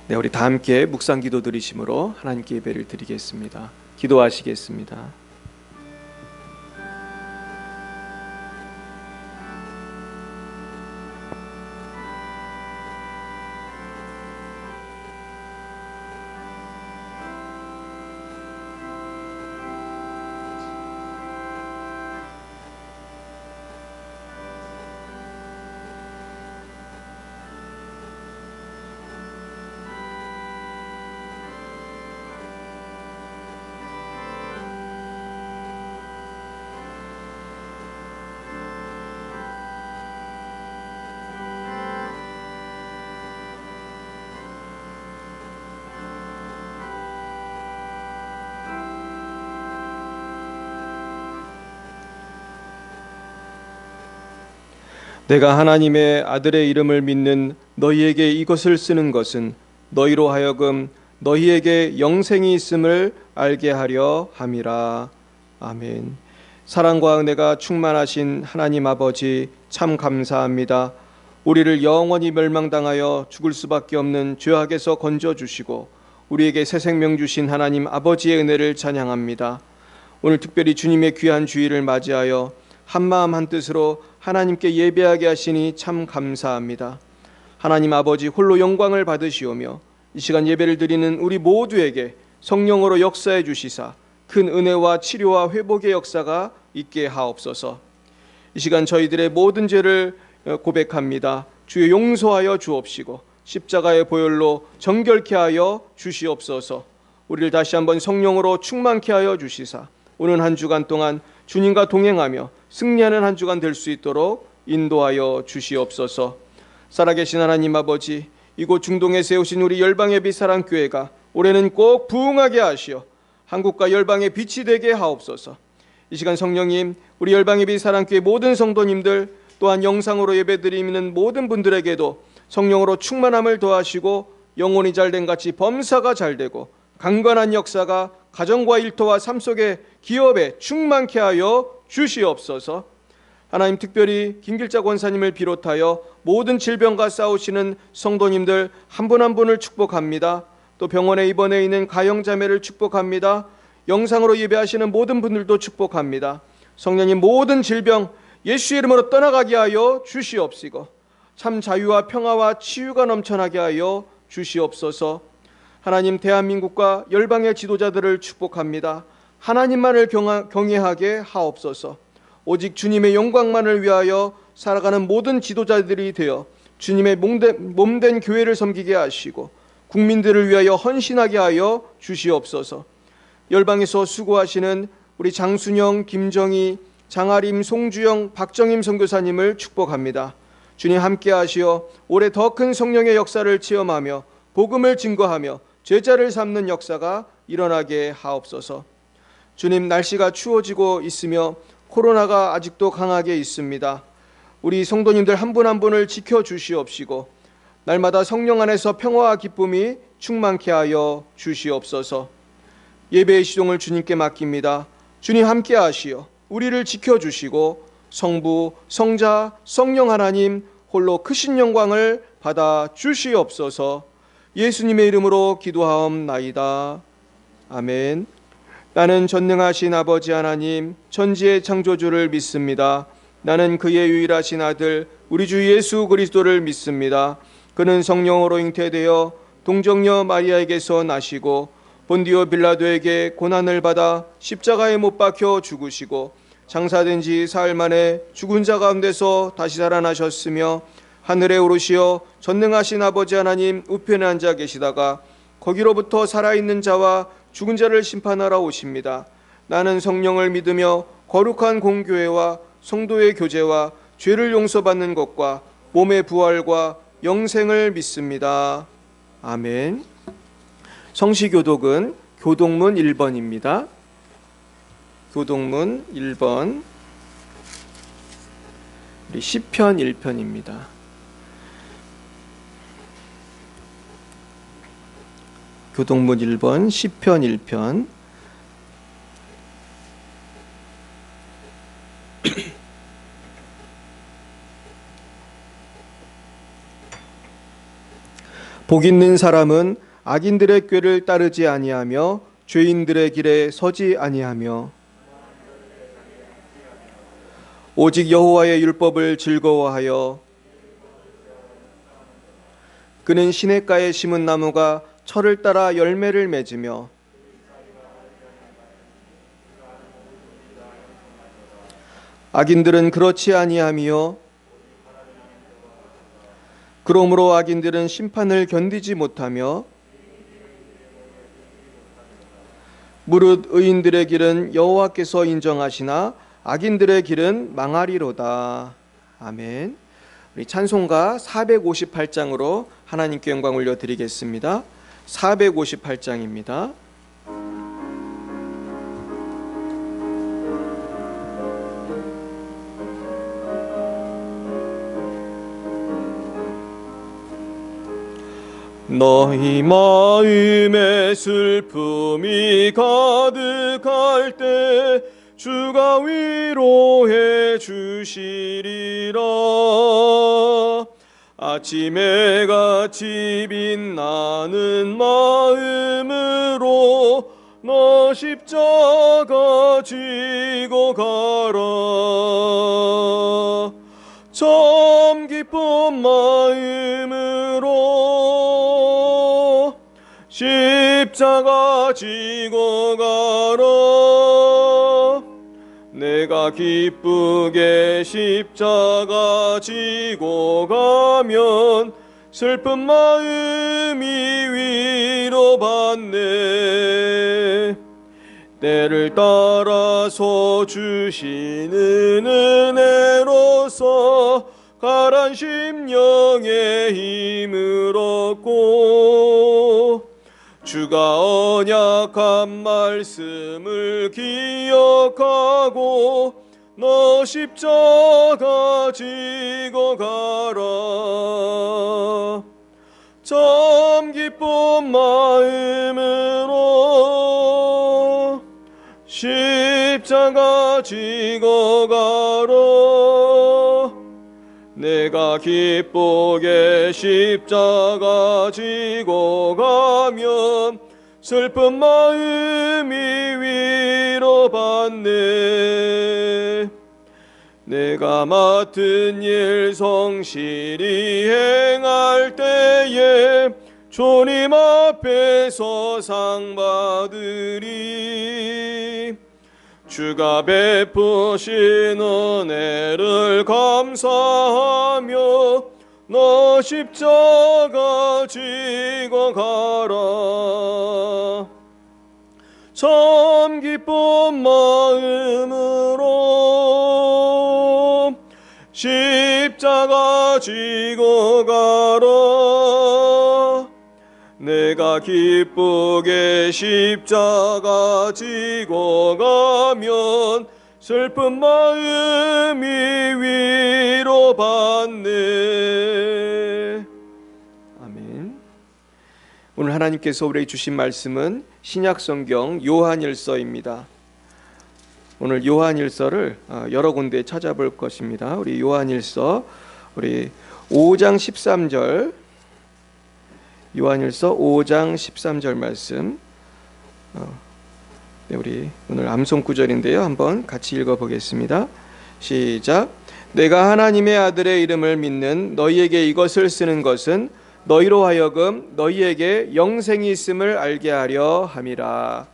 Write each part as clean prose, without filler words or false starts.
네, 우리 다 함께 묵상 기도 드리심으로 하나님께 예배를 드리겠습니다. 기도하시겠습니다. 내가 하나님의 아들의 이름을 믿는 너희에게 이것을 쓰는 것은 너희로 하여금 너희에게 영생이 있음을 알게 하려 함이라. 아멘. 사랑과 은혜가 충만하신 하나님 아버지, 참 감사합니다. 우리를 영원히 멸망당하여 죽을 수밖에 없는 죄악에서 건져주시고 우리에게 새 생명 주신 하나님 아버지의 은혜를 찬양합니다. 오늘 특별히 주님의 귀한 주일을 맞이하여 한마음 한뜻으로 하나님께 예배하게 하시니 참 감사합니다. 하나님 아버지 홀로 영광을 받으시오며 이 시간 예배를 드리는 우리 모두에게 성령으로 역사해 주시사 큰 은혜와 치료와 회복의 역사가 있게 하옵소서. 이 시간 저희들의 모든 죄를 고백합니다. 주여 용서하여 주옵시고 십자가의 보혈로 정결케 하여 주시옵소서. 우리를 다시 한번 성령으로 충만케 하여 주시사 오는 한 주간 동안 주님과 동행하며 승리하는 한 주간 될 수 있도록 인도하여 주시옵소서. 살아계신 하나님 아버지, 이곳 중동에 세우신 우리 열방의 빛 사랑교회가 올해는 꼭 부흥하게 하시어 한국과 열방의 빛이 되게 하옵소서. 이 시간 성령님, 우리 열방의 빛 사랑교회 모든 성도님들 또한 영상으로 예배드리는 모든 분들에게도 성령으로 충만함을 더하시고 영혼이 잘된 같이 범사가 잘되고 강건한 역사가 가정과 일터와 삶 속에 기업에 충만케 하여 주시옵소서. 하나님, 특별히 김길자 권사님을 비롯하여 모든 질병과 싸우시는 성도님들 한 분 한 분을 축복합니다. 또 병원에 입원해 있는 가영자매를 축복합니다. 영상으로 예배하시는 모든 분들도 축복합니다. 성령님, 모든 질병 예수의 이름으로 떠나가게 하여 주시옵시고 참 자유와 평화와 치유가 넘쳐나게 하여 주시옵소서. 하나님, 대한민국과 열방의 지도자들을 축복합니다. 하나님만을 경외하게 하옵소서. 오직 주님의 영광만을 위하여 살아가는 모든 지도자들이 되어 주님의 몸된 교회를 섬기게 하시고 국민들을 위하여 헌신하게 하여 주시옵소서. 열방에서 수고하시는 우리 장순영, 김정희, 장아림, 송주영, 박정임 선교사님을 축복합니다. 주님 함께 하시어 올해 더 큰 성령의 역사를 체험하며 복음을 증거하며 제자를 삼는 역사가 일어나게 하옵소서. 주님, 날씨가 추워지고 있으며 코로나가 아직도 강하게 있습니다. 우리 성도님들 한 분 한 분을 지켜주시옵시고 날마다 성령 안에서 평화와 기쁨이 충만케 하여 주시옵소서. 예배의 시종을 주님께 맡깁니다. 주님 함께 하시어 우리를 지켜주시고 성부, 성자, 성령 하나님 홀로 크신 영광을 받아 주시옵소서. 예수님의 이름으로 기도하옵나이다. 아멘. 나는 전능하신 아버지 하나님, 천지의 창조주를 믿습니다. 나는 그의 유일하신 아들 우리 주 예수 그리스도를 믿습니다. 그는 성령으로 잉태되어 동정녀 마리아에게서 나시고 본디오 빌라도에게 고난을 받아 십자가에 못 박혀 죽으시고 장사된 지 사흘 만에 죽은 자 가운데서 다시 살아나셨으며 하늘에 오르시어 전능하신 아버지 하나님 우편에 앉아 계시다가 거기로부터 살아있는 자와 죽은 자를 심판하러 오십니다. 나는 성령을 믿으며 거룩한 공교회와 성도의 교제와 죄를 용서받는 것과 몸의 부활과 영생을 믿습니다. 아멘. 성시교독은 교독문 1번입니다. 교독문 1번, 우리 시편 1편입니다. 교독문 1번, 시편 1편. 복 있는 사람은 악인들의 꾀를 따르지 아니하며 죄인들의 길에 서지 아니하며 오직 여호와의 율법을 즐거워하여 그는 시냇가에 심은 나무가 철을 따라 열매를 맺으며 악인들은 그렇지 아니하며 그러므로 악인들은 심판을 견디지 못하며 무릇 의인들의 길은 여호와께서 인정하시나 악인들의 길은 망하리로다. 아멘. 우리 찬송가 458장으로 하나님께 영광 올려드리겠습니다. 458장입니다. 너희 마음에 슬픔이 가득할 때 주가 위로해 주시리라. 아침에 같이 빛나는 마음으로 너 십자가 지고 가라. 참 기쁜 마음으로 십자가 지고 가라. 내가 기쁘게 십자가 지고 가면 슬픈 마음이 위로받네. 때를 따라서 주시는 은혜로서 가란 심령의 힘을 얻고 주가 언약한 말씀을 기억하고 너 십자가 지고 가라. 참 기쁜 마음으로 십자가 지고 가라. 내가 기쁘게 십자가 지고 가면 슬픈 마음이 위로받네. 내가 맡은 일 성실히 행할 때에 주님 앞에서 상 받으리. 주가 베푸신 은혜를 감사하며 너 십자가 지고 가라. 참 기쁜 마음으로 십자가 지고 가라. 내가 기쁘게 십자가 지고 가면 슬픈 마음이 위로받네. 아멘. 오늘 하나님께서 우리에게 주신 말씀은 신약성경 요한일서입니다. 오늘 요한일서를 여러 군데 찾아볼 것입니다. 우리 요한일서 우리 5장 13절, 요한일서 5장 13절 말씀, 우리 오늘 암송 구절인데요. 한번 같이 읽어보겠습니다. 시작. 내가 하나님의 아들의 이름을 믿는 너희에게 이것을 쓰는 것은 너희로 하여금 너희에게 영생이 있음을 알게 하려 함이라.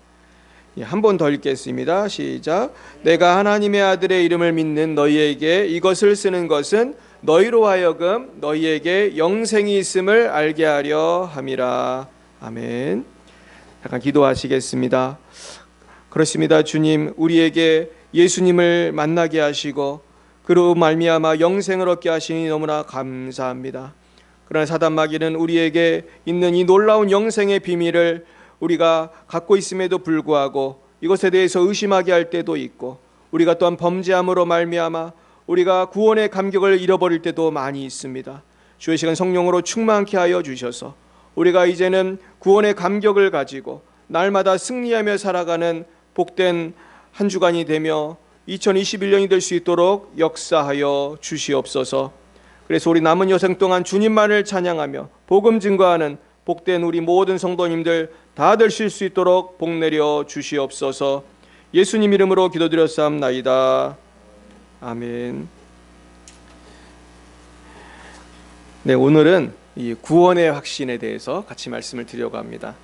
한 번 더 읽겠습니다. 시작. 내가 하나님의 아들의 이름을 믿는 너희에게 이것을 쓰는 것은 너희로 하여금 너희에게 영생이 있음을 알게 하려 함이라. 아멘. 잠깐 기도하시겠습니다. 그렇습니다. 주님, 우리에게 예수님을 만나게 하시고 그로 말미암아 영생을 얻게 하시니 너무나 감사합니다. 그러나 사단마귀는 우리에게 있는 이 놀라운 영생의 비밀을 우리가 갖고 있음에도 불구하고 이것에 대해서 의심하게 할 때도 있고, 우리가 또한 범죄함으로 말미암아 우리가 구원의 감격을 잃어버릴 때도 많이 있습니다. 주의 시간 성령으로 충만케 하여 주셔서 우리가 이제는 구원의 감격을 가지고 날마다 승리하며 살아가는 복된 한 주간이 되며 2021년이 될 수 있도록 역사하여 주시옵소서. 그래서 우리 남은 여생 동안 주님만을 찬양하며 복음 증거하는 복된 우리 모든 성도님들 다 되실 수 있도록 복 내려 주시옵소서. 예수님 이름으로 기도드렸사옵나이다. 아멘. 네, 오늘은 이 구원의 확신에 대해서 같이 말씀을 드리려고 합니다.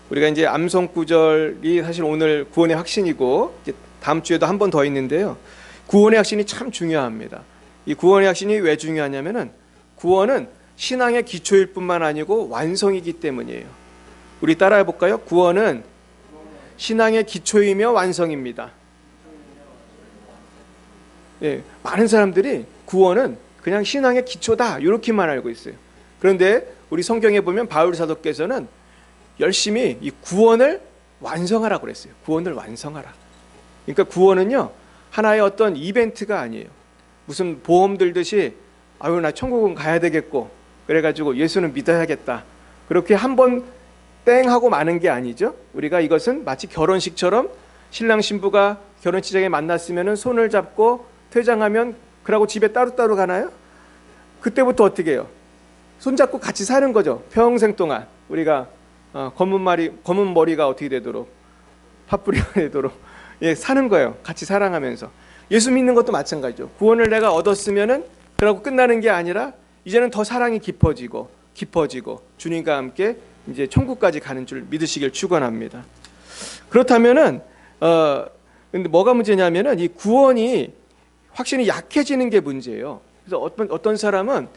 우리가 이제 암송 구절이 사실 오늘 구원의 확신이고 이제 다음 주에도 한 번 더 있는데요. 구원의 확신이 참 중요합니다. 이 구원의 확신이 왜 중요하냐면은 구원은 신앙의 기초일 뿐만 아니고 완성이기 때문이에요. 우리 따라해 볼까요? 구원은 신앙의 기초이며 완성입니다. 예, 많은 사람들이 구원은 그냥 신앙의 기초다 이렇게만 알고 있어요. 그런데 우리 성경에 보면 바울 사도께서는 열심히 이 구원을 완성하라고 그랬어요. 구원을 완성하라. 그러니까 구원은요 하나의 어떤 이벤트가 아니에요. 무슨 보험 들듯이 아유 나 천국은 가야 되겠고 그래가지고 예수는 믿어야겠다 그렇게 한번 땡 하고 마는 게 아니죠. 우리가 이것은 마치 결혼식처럼 신랑 신부가 결혼식장에 만났으면 손을 잡고 퇴장하면 그러고 집에 따로따로 가나요? 그때부터 어떻게 해요? 손잡고 같이 사는 거죠. 평생 동안 우리가 검은 머리가 어떻게 되도록 팥뿌리가 되도록 예, 사는 거예요. 같이 사랑하면서. 예수 믿는 것도 마찬가지죠. 구원을 내가 얻었으면은 그러고 끝나는 게 아니라 이제는 더 사랑이 깊어지고 주님과 함께 이제 천국까지 가는 줄 믿으시길 축원합니다. 그렇다면은 근데 뭐가 문제냐면은 이 구원이 확신이 약해지는 게 문제예요. 그래서 어떤 사람은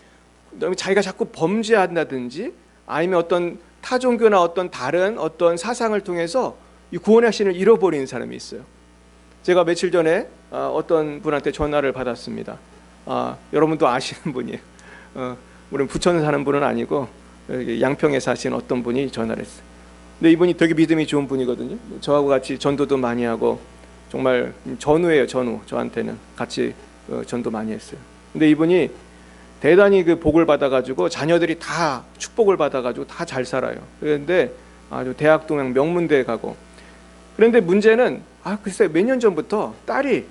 너무 자기가 자꾸 범죄한다든지 아니면 어떤 타 종교나 어떤 다른 어떤 사상을 통해서 이 구원의 확신을 잃어버리는 사람이 있어요. 제가 며칠 전에 어떤 분한테 전화를 받았습니다. 여러분도 아시는 분이에요. 우리는 부천 사는 분은 아니고 양평에 사시는 어떤 분이 전화를 했어요. 근데 이분이 되게 믿음이 좋은 분이거든요. 저하고 같이 전도도 많이 하고 정말 전우예요. 전우. 저한테는 같이 전도 많이 했어요. 근데 이분이 대단히 그 복을 받아가지고 자녀들이 다 축복을 받아가지고 다 잘 살아요. 그런데 아주 대학도 명문대에 가고. 그런데 문제는 글쎄 몇 년 전부터 딸이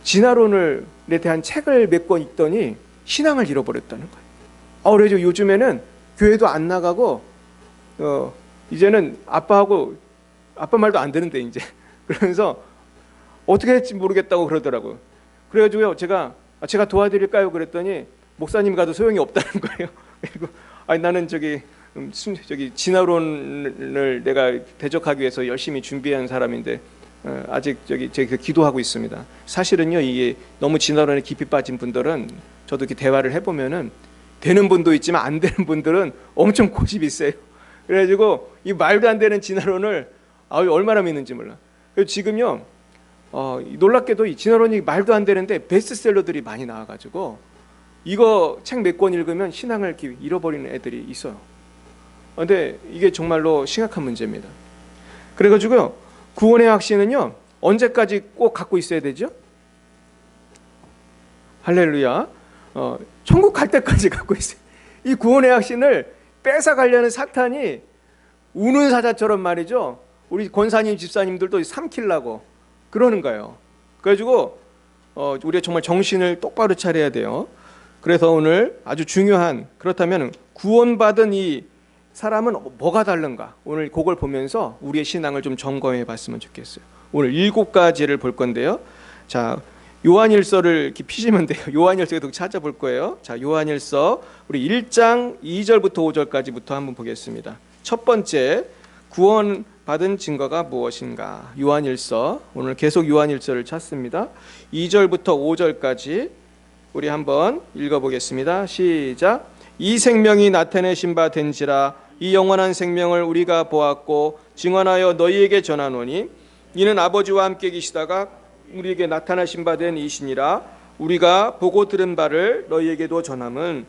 진화론에 대한 책을 몇 권 읽더니 신앙을 잃어버렸다는 거예요. 그래서 요즘에는 교회도 안 나가고 이제는 아빠 말도 안 듣는데 이제 그러면서 어떻게 할지 모르겠다고 그러더라고요. 그래가지고요 제가 도와드릴까요? 그랬더니 목사님 가도 소용이 없다는 거예요. 그리고 나는 저기 진화론을 내가 대적하기 위해서 열심히 준비한 사람인데 아직 제가 기도하고 있습니다. 사실은요 이게 너무 진화론에 깊이 빠진 분들은 저도 이렇게 대화를 해보면은 되는 분도 있지만 안 되는 분들은 엄청 고집이 세요. 그래가지고 이 말도 안 되는 진화론을 얼마나 믿는지 몰라. 그래서 지금요 놀랍게도 이 진화론이 말도 안 되는데 베스트셀러들이 많이 나와가지고 이거 책 몇 권 읽으면 신앙을 잃어버리는 애들이 있어요. 근데 이게 정말로 심각한 문제입니다. 그래가지고요 구원의 확신은요 언제까지 꼭 갖고 있어야 되죠? 할렐루야. 천국 갈 때까지 갖고 있어요. 이 구원의 확신을 뺏어가려는 사탄이 우는 사자처럼 말이죠. 우리 권사님 집사님들도 삼키려고 그러는 거예요. 그래가지고 우리가 정말 정신을 똑바로 차려야 돼요. 그래서 오늘 아주 중요한 그렇다면 구원받은 이 사람은 뭐가 다른가? 오늘 그걸 보면서 우리의 신앙을 좀 점검해 봤으면 좋겠어요. 오늘 7가지를 볼 건데요. 자, 요한일서를 이렇게 피시면 돼요. 요한일서 계속 찾아볼 거예요. 자, 요한일서 우리 1장 2절부터 5절까지부터 한번 보겠습니다. 첫 번째, 구원받은 증거가 무엇인가? 요한일서, 오늘 계속 요한일서를 찾습니다. 2절부터 5절까지 우리 한번 읽어보겠습니다. 시작. 이 생명이 나타내신 바 된지라 이 영원한 생명을 우리가 보았고 증언하여 너희에게 전하노니 이는 아버지와 함께 계시다가 우리에게 나타나신 바 된 이시니라. 우리가 보고 들은 바를 너희에게도 전함은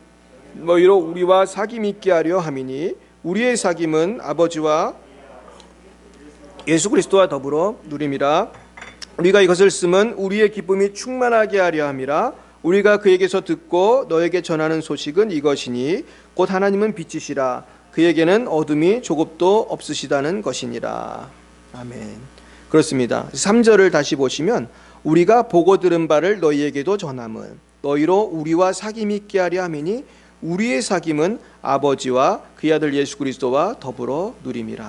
너희로 우리와 사귐 있게 하려 함이니 우리의 사귐은 아버지와 예수 그리스도와 더불어 누림이라. 우리가 이것을 쓰면 우리의 기쁨이 충만하게 하려 함이라. 우리가 그에게서 듣고 너에게 전하는 소식은 이것이니 곧 하나님은 빛이시라. 그에게는 어둠이 조금도 없으시다는 것이니라. 아멘. 그렇습니다. 3절을 다시 보시면 우리가 보고 들은 바를 너희에게도 전함은 너희로 우리와 사귐 있게 하려 함이니 우리의 사귐은 아버지와 그의 아들 예수 그리스도와 더불어 누림이라.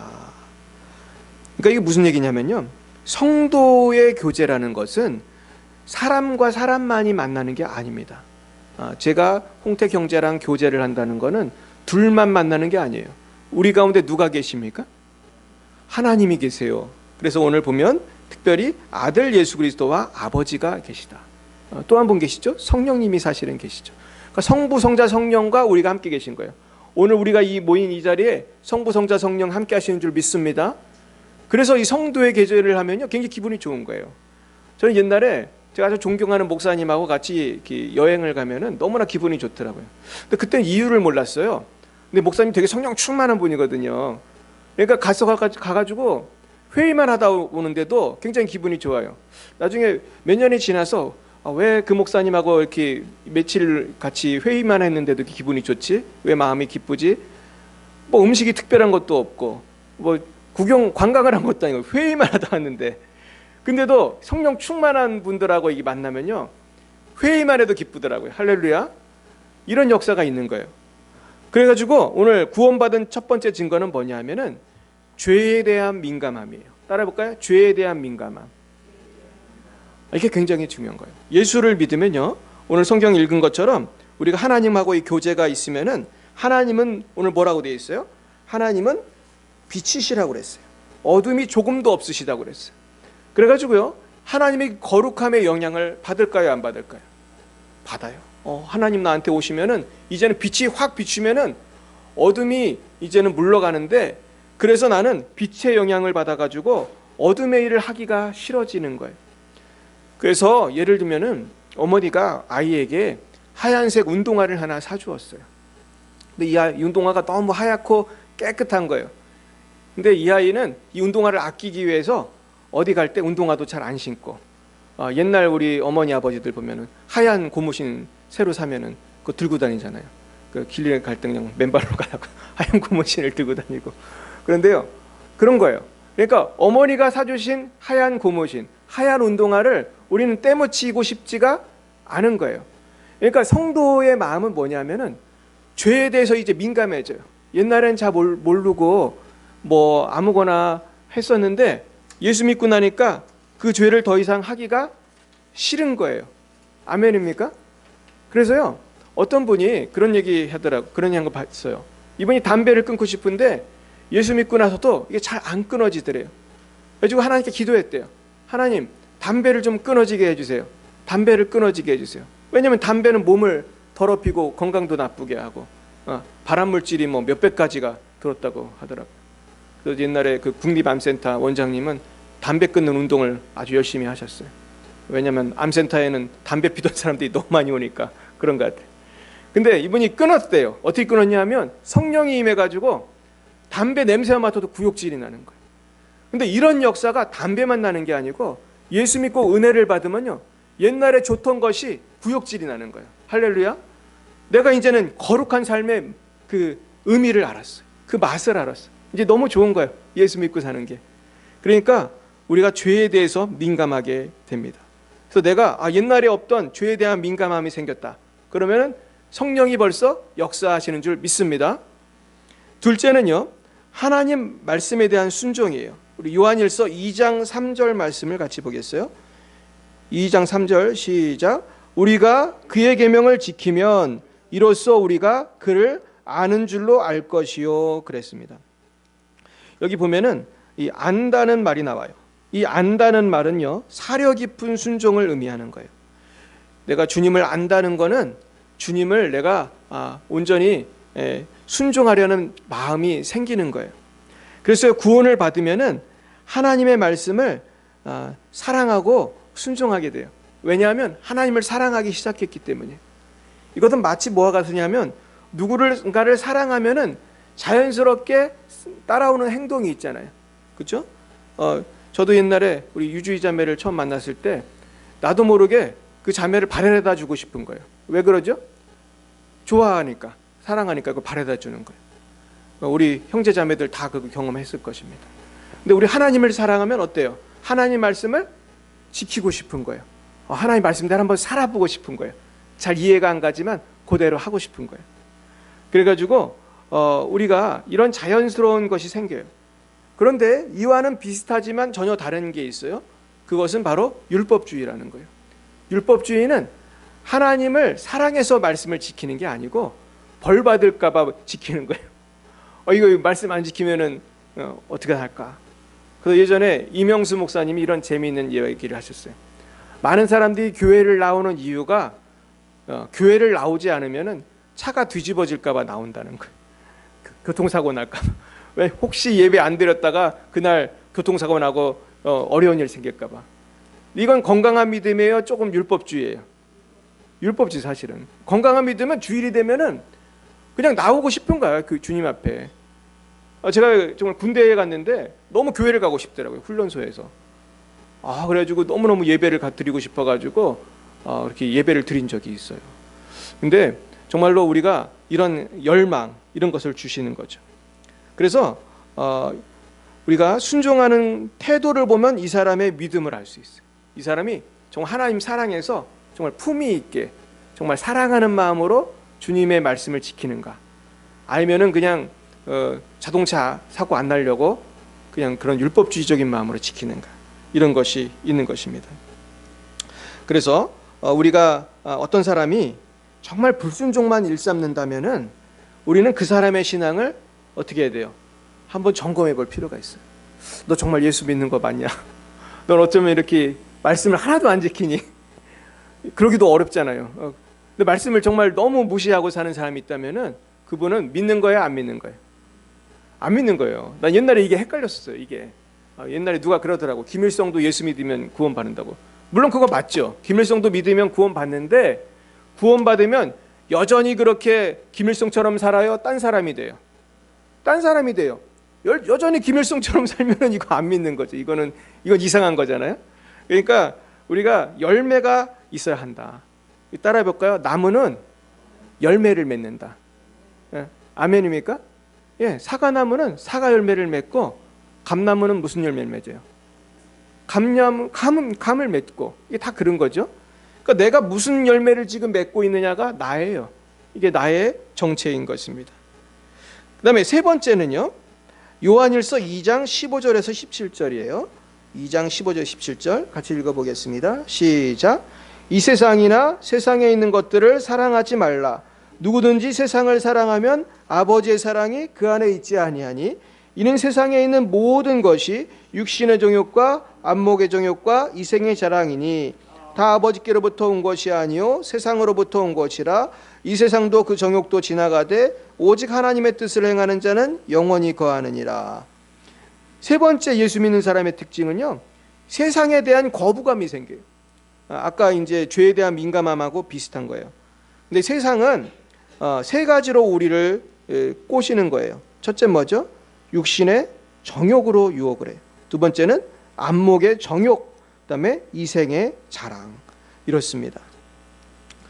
그러니까 이게 무슨 얘기냐면요, 성도의 교제라는 것은 사람과 사람만이 만나는 게 아닙니다. 제가 홍택 형제랑 교제를 한다는 것은 둘만 만나는 게 아니에요. 우리 가운데 누가 계십니까? 하나님이 계세요. 그래서 오늘 보면 특별히 아들 예수 그리스도와 아버지가 계시다. 또 한 분 계시죠? 성령님이 사실은 계시죠. 그러니까 성부, 성자, 성령과 우리가 함께 계신 거예요. 오늘 우리가 모인 이 자리에 성부, 성자, 성령 함께 하시는 줄 믿습니다. 그래서 이 성도의 교제를 하면요, 굉장히 기분이 좋은 거예요. 저는 옛날에 제가 아주 존경하는 목사님하고 같이 이렇게 여행을 가면은 너무나 기분이 좋더라고요. 근데 그때는 이유를 몰랐어요. 근데 목사님 되게 성령 충만한 분이거든요. 그러니까 가가지고 회의만 하다 오는데도 굉장히 기분이 좋아요. 나중에 몇 년이 지나서 왜 그 목사님하고 이렇게 며칠 같이 회의만 했는데도 이렇게 기분이 좋지? 왜 마음이 기쁘지? 뭐 음식이 특별한 것도 없고 뭐 관광을 한 것도 아니고 회의만 하다 왔는데, 근데도 성령 충만한 분들하고 이게 만나면요, 회의만 해도 기쁘더라고요. 할렐루야. 이런 역사가 있는 거예요. 그래가지고 오늘 구원받은 첫 번째 증거는 뭐냐 하면은 죄에 대한 민감함이에요. 따라해볼까요? 죄에 대한 민감함. 이게 굉장히 중요한 거예요. 예수를 믿으면요, 오늘 성경 읽은 것처럼 우리가 하나님하고의 교제가 있으면은, 하나님은 오늘 뭐라고 되어 있어요? 하나님은 빛이시라고 그랬어요. 어둠이 조금도 없으시다고 그랬어요. 그래가지고요, 하나님의 거룩함의 영향을 받을까요, 안 받을까요? 받아요. 하나님 나한테 오시면은 이제는 빛이 확 비추면은 어둠이 이제는 물러가는데, 그래서 나는 빛의 영향을 받아가지고 어둠의 일을 하기가 싫어지는 거예요. 그래서 예를 들면은 어머니가 아이에게 하얀색 운동화를 하나 사주었어요. 근데 이 운동화가 너무 하얗고 깨끗한 거예요. 근데 이 아이는 이 운동화를 아끼기 위해서 어디 갈 때 운동화도 잘 안 신고, 옛날 우리 어머니 아버지들 보면은 하얀 고무신 새로 사면은 그거 들고 다니잖아요. 그 길에 갈 때 그냥 맨발로 가다가 하얀 고무신을 들고 다니고. 그런데요, 그런 거예요. 그러니까 어머니가 사주신 하얀 고무신, 하얀 운동화를 우리는 떼묻히고 싶지가 않은 거예요. 그러니까 성도의 마음은 뭐냐면은 죄에 대해서 이제 민감해져요. 옛날엔 잘 모르고 뭐 아무거나 했었는데 예수 믿고 나니까 그 죄를 더 이상 하기가 싫은 거예요. 아멘입니까? 그래서요, 어떤 분이 그런 얘기 하더라고요. 그런 얘기 한 거 봤어요. 이분이 담배를 끊고 싶은데 예수 믿고 나서도 이게 잘 안 끊어지더래요. 그래가지고 하나님께 기도했대요. 하나님, 담배를 좀 끊어지게 해주세요. 담배를 끊어지게 해주세요. 왜냐하면 담배는 몸을 더럽히고 건강도 나쁘게 하고 발암물질이 뭐 몇백 가지가 들었다고 하더라고요. 그래서 옛날에 그 국립암센터 원장님은 담배 끊는 운동을 아주 열심히 하셨어요. 왜냐하면 암센터에는 담배 피던 사람들이 너무 많이 오니까 그런 것 같아요. 근데 이분이 끊었대요. 어떻게 끊었냐 하면 성령이 임해가지고 담배 냄새만 맡아도 구역질이 나는 거예요. 근데 이런 역사가 담배만 나는 게 아니고 예수 믿고 은혜를 받으면요, 옛날에 좋던 것이 구역질이 나는 거예요. 할렐루야. 내가 이제는 거룩한 삶의 그 의미를 알았어요. 그 맛을 알았어요. 이제 너무 좋은 거예요, 예수 믿고 사는 게. 그러니까 우리가 죄에 대해서 민감하게 됩니다. 그래서 내가 옛날에 없던 죄에 대한 민감함이 생겼다. 그러면은 성령이 벌써 역사하시는 줄 믿습니다. 둘째는요, 하나님 말씀에 대한 순종이에요. 우리 요한일서 2장 3절 말씀을 같이 보겠어요. 2장 3절 시작. 우리가 그의 계명을 지키면 이로써 우리가 그를 아는 줄로 알 것이요 그랬습니다. 여기 보면은 이 안다는 말이 나와요. 이 안다는 말은요, 사려 깊은 순종을 의미하는 거예요. 내가 주님을 안다는 거는 주님을 내가 온전히 순종하려는 마음이 생기는 거예요. 그래서 구원을 받으면은 하나님의 말씀을 사랑하고 순종하게 돼요. 왜냐하면 하나님을 사랑하기 시작했기 때문에. 이것은 마치 뭐와 같으냐면 누구를가를 사랑하면은 자연스럽게 따라오는 행동이 있잖아요. 그렇죠? 저도 옛날에 우리 유주희 자매를 처음 만났을 때 나도 모르게 그 자매를 발해다 주고 싶은 거예요. 왜 그러죠? 좋아하니까, 사랑하니까 그걸 발해다 주는 거예요. 우리 형제 자매들 다 그 경험했을 것입니다. 근데 우리 하나님을 사랑하면 어때요? 하나님 말씀을 지키고 싶은 거예요. 하나님 말씀대로 한번 살아보고 싶은 거예요. 잘 이해가 안 가지만 그대로 하고 싶은 거예요. 그래가지고 우리가 이런 자연스러운 것이 생겨요. 그런데 이와는 비슷하지만 전혀 다른 게 있어요. 그것은 바로 율법주의라는 거예요. 율법주의는 하나님을 사랑해서 말씀을 지키는 게 아니고 벌 받을까 봐 지키는 거예요. 이거 말씀 안 지키면은 어떻게 할까? 그래서 예전에 이명수 목사님이 이런 재미있는 얘기를 하셨어요. 많은 사람들이 교회를 나오는 이유가 교회를 나오지 않으면은 차가 뒤집어질까 봐 나온다는 거예요. 교통사고 날까 봐. 왜 혹시 예배 안 드렸다가 그날 교통사고 나고 어려운 일 생길까 봐. 이건 건강한 믿음이에요, 조금 율법주의예요? 율법주의. 사실은 건강한 믿음은 주일이 되면은 그냥 나오고 싶은 거야, 그 주님 앞에. 제가 정말 군대에 갔는데 너무 교회를 가고 싶더라고요, 훈련소에서. 그래가지고 너무너무 예배를 드리고 싶어가지고 이렇게 예배를 드린 적이 있어요. 근데 정말로 우리가 이런 열망, 이런 것을 주시는 거죠. 그래서 우리가 순종하는 태도를 보면 이 사람의 믿음을 알 수 있어요. 이 사람이 정말 하나님 사랑해서 정말 품위 있게 정말 사랑하는 마음으로 주님의 말씀을 지키는가, 아니면은 그냥 자동차 사고 안 나려고 그냥 그런 율법주의적인 마음으로 지키는가, 이런 것이 있는 것입니다. 그래서 우리가 어떤 사람이 정말 불순종만 일삼는다면은 우리는 그 사람의 신앙을 어떻게 해야 돼요? 한번 점검해 볼 필요가 있어요. 너 정말 예수 믿는 거 맞냐? 넌 어쩌면 이렇게 말씀을 하나도 안 지키니? 그러기도 어렵잖아요. 근데 말씀을 정말 너무 무시하고 사는 사람이 있다면은 그분은 믿는 거야, 안 믿는 거예요? 안 믿는 거예요. 난 옛날에 이게 헷갈렸었어요. 이게 옛날에 누가 그러더라고. 김일성도 예수 믿으면 구원 받는다고. 물론 그거 맞죠. 김일성도 믿으면 구원 받는데, 구원 받으면 여전히 그렇게 김일성처럼 살아요? 딴 사람이 돼요? 딴 사람이 돼요. 여전히 김일성처럼 살면은 이거 안 믿는 거죠. 이건 이상한 거잖아요. 그러니까 우리가 열매가 있어야 한다. 따라해 볼까요? 나무는 열매를 맺는다. 예, 아멘입니까? 예, 사과나무는 사과 열매를 맺고, 감나무는 무슨 열매를 맺어요? 감을 맺고. 이게 다 그런 거죠. 그러니까 내가 무슨 열매를 지금 맺고 있느냐가 나예요. 이게 나의 정체인 것입니다. 그 다음에 세 번째는요, 요한일서 2장 15절에서 17절이에요. 2장 15절 17절 같이 읽어보겠습니다. 시작. 이 세상이나 세상에 있는 것들을 사랑하지 말라. 누구든지 세상을 사랑하면 아버지의 사랑이 그 안에 있지 아니하니, 이는 세상에 있는 모든 것이 육신의 정욕과 안목의 정욕과 이생의 자랑이니 다 아버지께로부터 온 것이 아니요 세상으로부터 온 것이라. 이 세상도 그 정욕도 지나가되 오직 하나님의 뜻을 행하는 자는 영원히 거하느니라. 세 번째 예수 믿는 사람의 특징은요, 세상에 대한 거부감이 생겨요. 아까 이제 죄에 대한 민감함하고 비슷한 거예요. 근데 세상은 세 가지로 우리를 꼬시는 거예요. 첫째 뭐죠? 육신의 정욕으로 유혹을 해요. 두 번째는 안목의 정욕, 그다음에 이생의 자랑, 이렇습니다.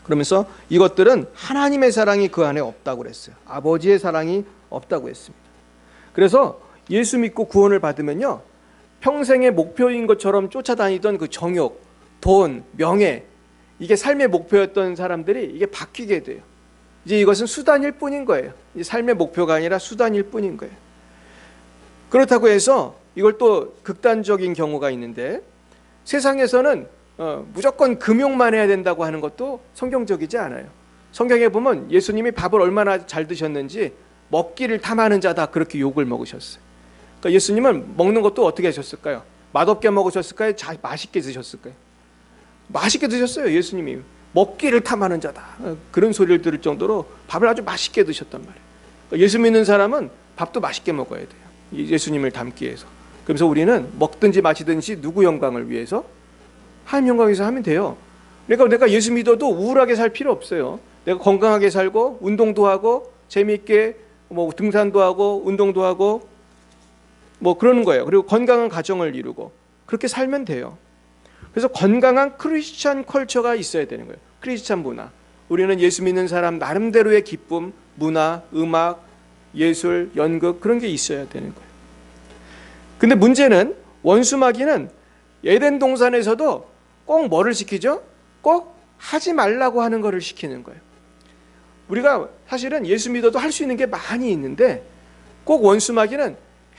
그러면서 이것들은 하나님의 사랑이 그 안에 없다고 그랬어요. 아버지의 사랑이 없다고 했습니다. 그래서 예수 믿고 구원을 받으면요, 평생의 목표인 것처럼 쫓아다니던 그 정욕, 돈, 명예, 이게 삶의 목표였던 사람들이 이게 바뀌게 돼요. 이제 이것은 수단일 뿐인 거예요. 이제 삶의 목표가 아니라 수단일 뿐인 거예요. 그렇다고 해서 이걸 또 극단적인 경우가 있는데, 세상에서는 무조건 금욕만 해야 된다고 하는 것도 성경적이지 않아요. 성경에 보면 예수님이 밥을 얼마나 잘 드셨는지 먹기를 탐하는 자다, 그렇게 욕을 먹으셨어요. 그러니까 예수님은 먹는 것도 어떻게 하셨을까요? 맛없게 먹으셨을까요? 맛있게 드셨을까요? 맛있게 드셨어요. 예수님이 먹기를 탐하는 자다, 그런 소리를 들을 정도로 밥을 아주 맛있게 드셨단 말이에요. 그러니까 예수 믿는 사람은 밥도 맛있게 먹어야 돼요. 예수님을 닮기 위해서. 그래서 우리는 먹든지 마시든지 누구 영광을 위해서? 하나님 영광을 위해서 하면 돼요. 그러니까 내가 예수 믿어도 우울하게 살 필요 없어요. 내가 건강하게 살고 운동도 하고 재미있게 뭐 등산도 하고 운동도 하고 뭐 그러는 거예요. 그리고 건강한 가정을 이루고 그렇게 살면 돼요. 그래서 건강한 크리스찬 컬처가 있어야 되는 거예요. 크리스찬 문화. 우리는 예수 믿는 사람 나름대로의 기쁨, 문화, 음악, 예술, 연극, 그런 게 있어야 되는 거예요. 근데 문제는 원수마귀는 에덴 동산에서도 꼭 뭐를 시키죠? 꼭 하지 말라고 하는 거를 시키는 거예요. 우리가 사실은 예수 믿어도 할 수 있는 게 많이 있는데 꼭 원수마귀는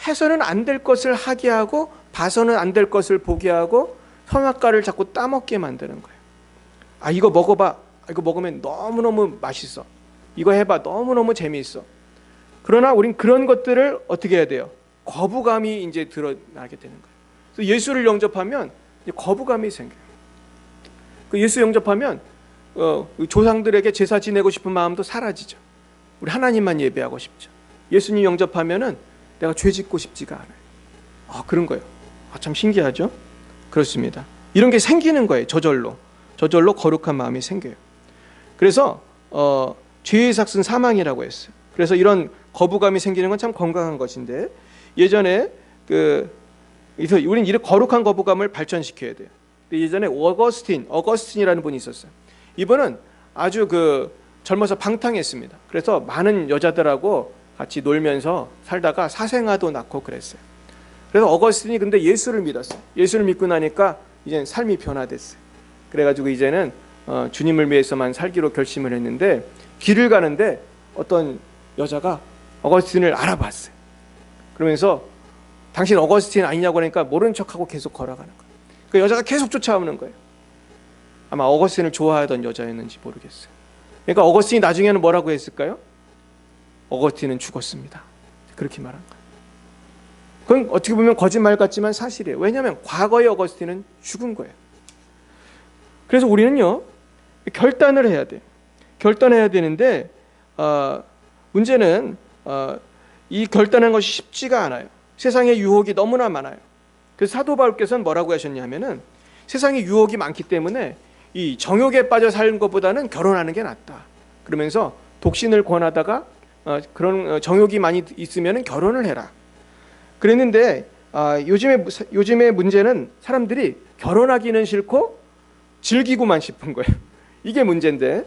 해서는 안 될 것을 하게 하고 봐서는 안 될 것을 보게 하고 선악과를 자꾸 따먹게 만드는 거예요. 아, 이거 먹어봐. 이거 먹으면 너무너무 맛있어. 이거 해봐. 너무너무 재미있어. 그러나 우린 그런 것들을 어떻게 해야 돼요? 거부감이 이제 드러나게 되는 거예요. 그래서 예수를 영접하면 거부감이 생겨요. 그 예수 영접하면 조상들에게 제사 지내고 싶은 마음도 사라지죠. 우리 하나님만 예배하고 싶죠. 예수님 영접하면은 내가 죄 짓고 싶지가 않아요. 그런 거예요. 참 신기하죠? 그렇습니다. 이런 게 생기는 거예요. 저절로 거룩한 마음이 생겨요. 그래서 죄의 삭은 사망이라고 했어요. 그래서 이런 거부감이 생기는 건 참 건강한 것인데 예전에 우리는 이런 거룩한 거부감을 발전시켜야 돼요. 예전에 어거스틴이라는 분이 있었어요. 이분은 아주 젊어서 방탕했습니다. 그래서 많은 여자들하고 같이 놀면서 살다가 사생아도 낳고 그랬어요. 그래서 어거스틴이 근데 예수를 믿었어요. 예수를 믿고 나니까 이제는 삶이 변화됐어요. 그래가지고 이제는 주님을 위해서만 살기로 결심을 했는데 길을 가는데 어떤 여자가 어거스틴을 알아봤어요. 그러면서 당신 어거스틴 아니냐고 하니까 모른 척하고 계속 걸어가는 거예요. 그 여자가 계속 쫓아오는 거예요. 아마 어거스틴을 좋아하던 여자였는지 모르겠어요. 그러니까 어거스틴이 나중에는 뭐라고 했을까요? 어거스틴은 죽었습니다. 그렇게 말한 거예요. 그건 어떻게 보면 거짓말 같지만 사실이에요. 왜냐하면 과거의 어거스틴은 죽은 거예요. 그래서 우리는요 결단을 해야 돼요. 결단해야 되는데 문제는 이 결단하는 것이 쉽지가 않아요. 세상에 유혹이 너무나 많아요. 그래서 사도 바울께서는 뭐라고 하셨냐면은 세상에 유혹이 많기 때문에 이 정욕에 빠져 사는 것보다는 결혼하는 게 낫다. 그러면서 독신을 권하다가 그런 정욕이 많이 있으면은 결혼을 해라. 그랬는데 요즘의 문제는 사람들이 결혼하기는 싫고 즐기고만 싶은 거예요. 이게 문제인데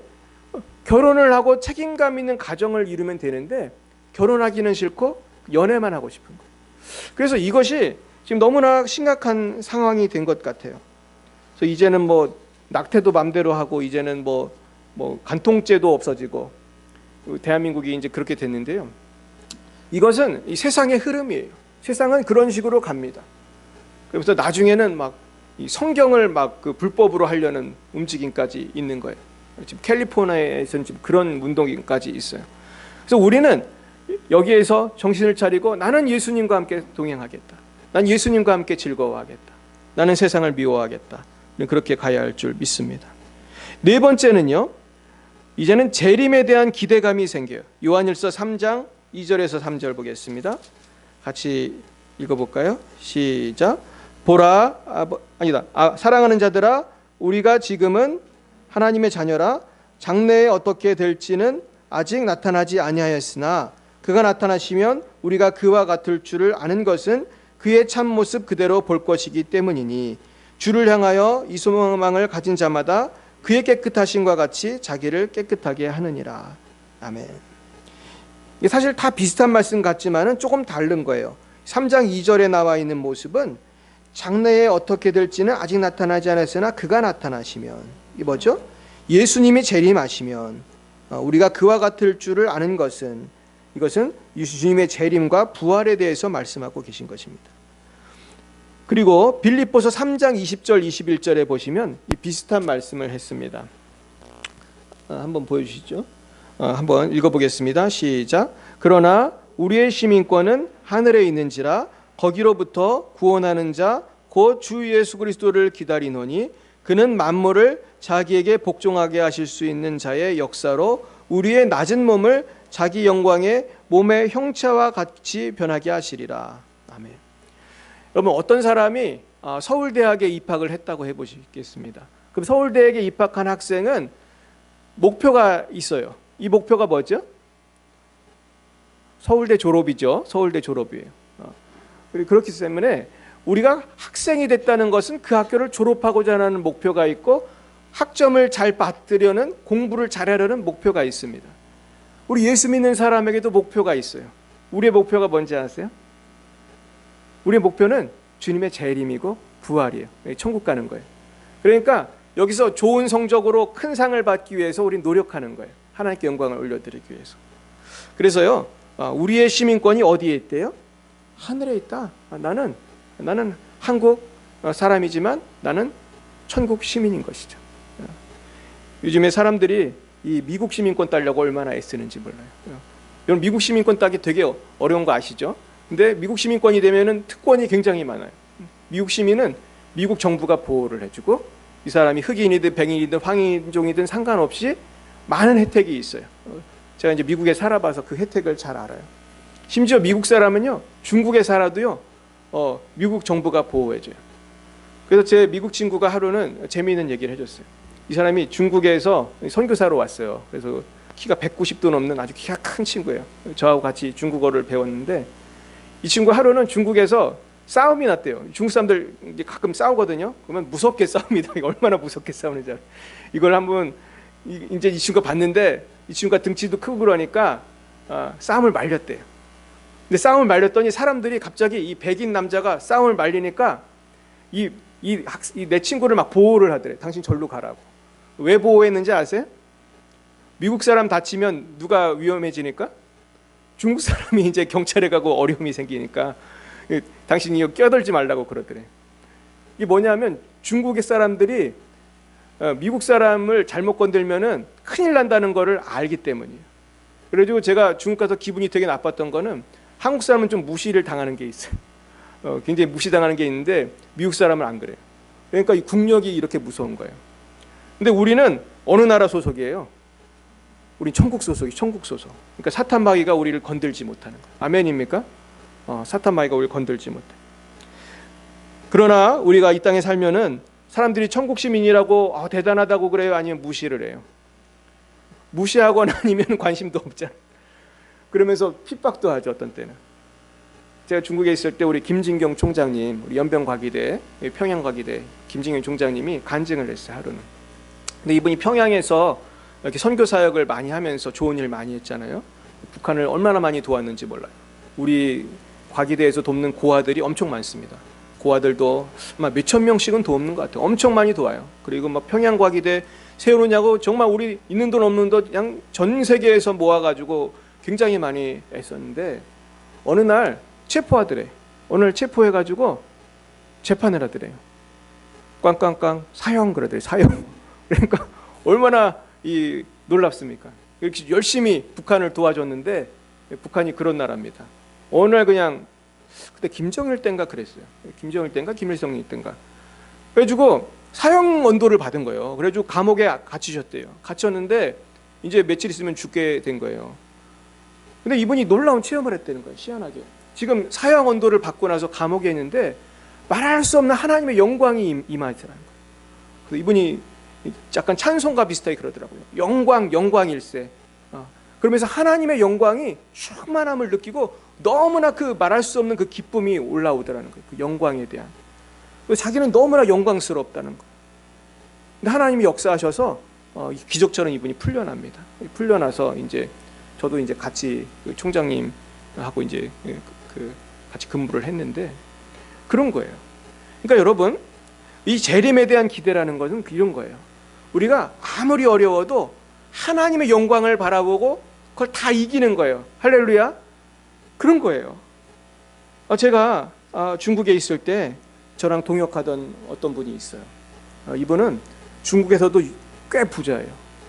결혼을 하고 책임감 있는 가정을 이루면 되는데 결혼하기는 싫고 연애만 하고 싶은 거예요. 그래서 이것이 지금 너무나 심각한 상황이 된 것 같아요. 그래서 이제는 낙태도 맘대로 하고 이제는 간통죄도 없어지고 대한민국이 이제 그렇게 됐는데요. 이것은 이 세상의 흐름이에요. 세상은 그런 식으로 갑니다. 그래서 나중에는 이 성경을 불법으로 하려는 움직임까지 있는 거예요. 지금 캘리포니아에서는 지금 그런 운동까지 있어요. 그래서 우리는 여기에서 정신을 차리고 나는 예수님과 함께 동행하겠다. 난 예수님과 함께 즐거워하겠다. 나는 세상을 미워하겠다. 그렇게 가야 할 줄 믿습니다. 네 번째는요. 이제는 재림에 대한 기대감이 생겨요. 요한일서 3장 2절에서 3절 보겠습니다. 같이 읽어볼까요? 시작. 보라, 사랑하는 자들아, 우리가 지금은 하나님의 자녀라. 장래에 어떻게 될지는 아직 나타나지 아니하였으나 그가 나타나시면 우리가 그와 같을 줄을 아는 것은 그의 참모습 그대로 볼 것이기 때문이니 주를 향하여 이 소망을 가진 자마다 그의 깨끗하심과 같이 자기를 깨끗하게 하느니라. 아멘. 이게 사실 다 비슷한 말씀 같지만은 조금 다른 거예요. 3장 2절에 나와 있는 모습은 장래에 어떻게 될지는 아직 나타나지 않았으나 그가 나타나시면, 이 뭐죠? 예수님이 재림하시면 우리가 그와 같을 줄을 아는 것은, 이것은 예수님의 재림과 부활에 대해서 말씀하고 계신 것입니다. 그리고 빌립보서 3장 20절 21절에 보시면 이 비슷한 말씀을 했습니다. 한번 보여주시죠. 한번 읽어보겠습니다. 시작. 그러나 우리의 시민권은 하늘에 있는지라 거기로부터 구원하는 자 곧 주 예수 그리스도를 기다리노니 그는 만물을 자기에게 복종하게 하실 수 있는 자의 역사로 우리의 낮은 몸을 자기 영광의 몸의 형체와 같이 변하게 하시리라. 아멘. 여러분, 어떤 사람이 서울대학에 입학을 했다고 해보시겠습니다. 그럼 서울대학에 입학한 학생은 목표가 있어요. 이 목표가 뭐죠? 서울대 졸업이죠. 서울대 졸업이에요. 그렇기 때문에 우리가 학생이 됐다는 것은 그 학교를 졸업하고자 하는 목표가 있고 학점을 잘 받으려는, 공부를 잘하려는 목표가 있습니다. 우리 예수 믿는 사람에게도 목표가 있어요. 우리의 목표가 뭔지 아세요? 우리의 목표는 주님의 재림이고 부활이에요. 천국 가는 거예요. 그러니까 여기서 좋은 성적으로 큰 상을 받기 위해서 우리는 노력하는 거예요. 하나님께 영광을 올려드리기 위해서. 그래서요, 우리의 시민권이 어디에 있대요? 하늘에 있다. 나는 한국 사람이지만 나는 천국 시민인 것이죠. 요즘에 사람들이 이 미국 시민권 따려고 얼마나 애쓰는지 몰라요. 여러분, 미국 시민권 따기 되게 어려운 거 아시죠? 근데 미국 시민권이 되면은 특권이 굉장히 많아요. 미국 시민은 미국 정부가 보호를 해주고, 이 사람이 흑인이든 백인이든 황인종이든 상관없이 많은 혜택이 있어요. 제가 이제 미국에 살아봐서 그 혜택을 잘 알아요. 심지어 미국 사람은요, 중국에 살아도요, 미국 정부가 보호해줘요. 그래서 제 미국 친구가 하루는 재미있는 얘기를 해줬어요. 이 사람이 중국에서 선교사로 왔어요. 그래서 키가 190도 넘는 아주 키가 큰 친구예요. 저하고 같이 중국어를 배웠는데, 이 친구 하루는 중국에서 싸움이 났대요. 중국 사람들 이제 가끔 싸우거든요. 그러면 무섭게 싸웁니다. 얼마나 무섭게 싸우는지 알아요. 이걸 한번 이제 이 친구가 봤는데, 이 친구가 등치도 크고 그러니까 싸움을 말렸대요. 근데 싸움을 말렸더니 사람들이 갑자기 이 백인 남자가 싸움을 말리니까 내 친구를 막 보호를 하더래. 당신 절로 가라고. 왜 보호했는지 아세요? 미국 사람 다치면 누가 위험해지니까? 중국 사람이 이제 경찰에 가고 어려움이 생기니까 당신이 껴들지 말라고 그러더래. 이게 뭐냐면 중국의 사람들이 미국 사람을 잘못 건들면은 큰일 난다는 거를 알기 때문이에요. 그래가지고 제가 중국 가서 기분이 되게 나빴던 거는, 한국 사람은 좀 무시를 당하는 게 있어요. 굉장히 무시당하는 게 있는데 미국 사람은 안 그래요. 그러니까 이 국력이 이렇게 무서운 거예요. 근데 우리는 어느 나라 소속이에요? 우린 천국 소속이, 천국 소속. 그러니까 사탄 마귀가 우리를 건들지 못하는 거예요. 아멘입니까? 사탄 마귀가 우리를 건들지 못해. 그러나 우리가 이 땅에 살면은 사람들이 천국 시민이라고 대단하다고 그래요? 아니면 무시를 해요? 무시하거나 아니면 관심도 없잖아요. 그러면서 핍박도 하죠, 어떤 때는. 제가 중국에 있을 때 우리 김진경 총장님, 우리 연변과기대, 평양과기대 김진경 총장님이 간증을 했어요, 하루는. 근데 이분이 평양에서 이렇게 선교 사역을 많이 하면서 좋은 일 많이 했잖아요. 북한을 얼마나 많이 도왔는지 몰라요. 우리 과기대에서 돕는 고아들이 엄청 많습니다. 고아들도 아마 몇천 명씩은 돕는 것 같아요. 엄청 많이 도와요. 그리고 막 평양과기대 세우느냐고 정말 우리 있는 돈 없는 돈 그냥 전 세계에서 모아가지고 굉장히 많이 애썼는데, 어느 날 체포하더래. 오늘 체포해가지고 재판을 하더래요. 꽝꽝꽝 사형 그러더래. 사형. 그러니까 얼마나 놀랍습니까? 이렇게 열심히 북한을 도와줬는데 북한이 그런 나라입니다. 어느 날 그냥 그때 김정일 때인가 그랬어요. 김정일 때인가 김일성 때인가. 그래가지고 사형 언도를 받은 거예요. 그래가지고 감옥에 갇히셨대요. 갇혔는데 이제 며칠 있으면 죽게 된 거예요. 근데 이분이 놀라운 체험을 했다는 거예요. 희한하게. 지금 사형 언도를 받고 나서 감옥에 있는데 말할 수 없는 하나님의 영광이 임하더라는 거예요. 그래서 이분이 약간 찬송가 비슷하게 그러더라고요. 영광일세. 그러면서 하나님의 영광이 충만함을 느끼고 너무나 그 말할 수 없는 그 기쁨이 올라오더라는 거예요. 그 영광에 대한. 자기는 너무나 영광스럽다는 거예요. 근데 하나님이 역사하셔서 기적처럼 이분이 풀려납니다. 풀려나서 이제 저도 이제 같이 그 총장님하고 이제 같이 근무를 했는데 그런 거예요. 그러니까 여러분, 이 재림에 대한 기대라는 것은 이런 거예요. 우리가 아무리 어려워도 하나님의 영광을 바라보고 그걸 다 이기는 거예요. 할렐루야. 그런 거예요. 제가 중국에 있을 때 저랑 동역하던 어떤 분이 있어요. 이분은 중국에서도 꽤 부자예요.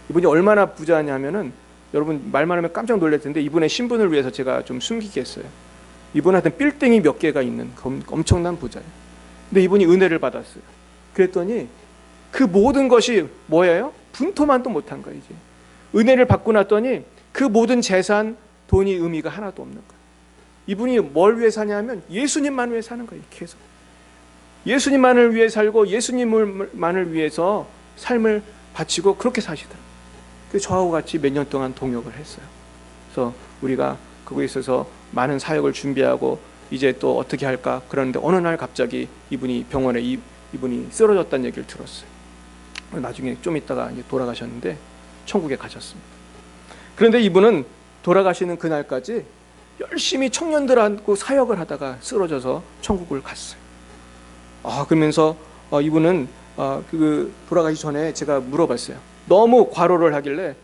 이분이 얼마나 부자냐면은 여러분 말만 하면 깜짝 놀랄 텐데 이분의 신분을 위해서 제가 좀 숨기겠어요. 이분한테 빌딩이 몇 개가 있는 엄청난 부자예요. 근데 이분이 은혜를 받았어요. 그랬더니 그 모든 것이 뭐예요? 분토만도 못한 거예요. 이제 은혜를 받고 났더니 그 모든 재산, 돈이 의미가 하나도 없는 거예요. 이분이 뭘 위해 사냐면 예수님만 위해 사는 거예요. 계속 예수님만을 위해 살고 예수님만을 위해서 삶을 바치고 그렇게 사시더라고요. 그래서 저하고 같이 몇 년 동안 동역을 했어요. 그래서 우리가 그거에 있어서 많은 사역을 준비하고 이제 또 어떻게 할까 그러는데 어느 날 갑자기 이분이 병원에 이분이 쓰러졌다는 얘기를 들었어요. 나중에 좀 있다가 이제 돌아가셨는데 천국에 가셨습니다. 그런데 이분은 돌아가시는 그날까지 열심히 청년들하고 사역을 하다가 쓰러져서 천국을 갔어요. 그러면서 이분은 그 돌아가기 전에 제가 물어봤어요. 너무 과로를 하길래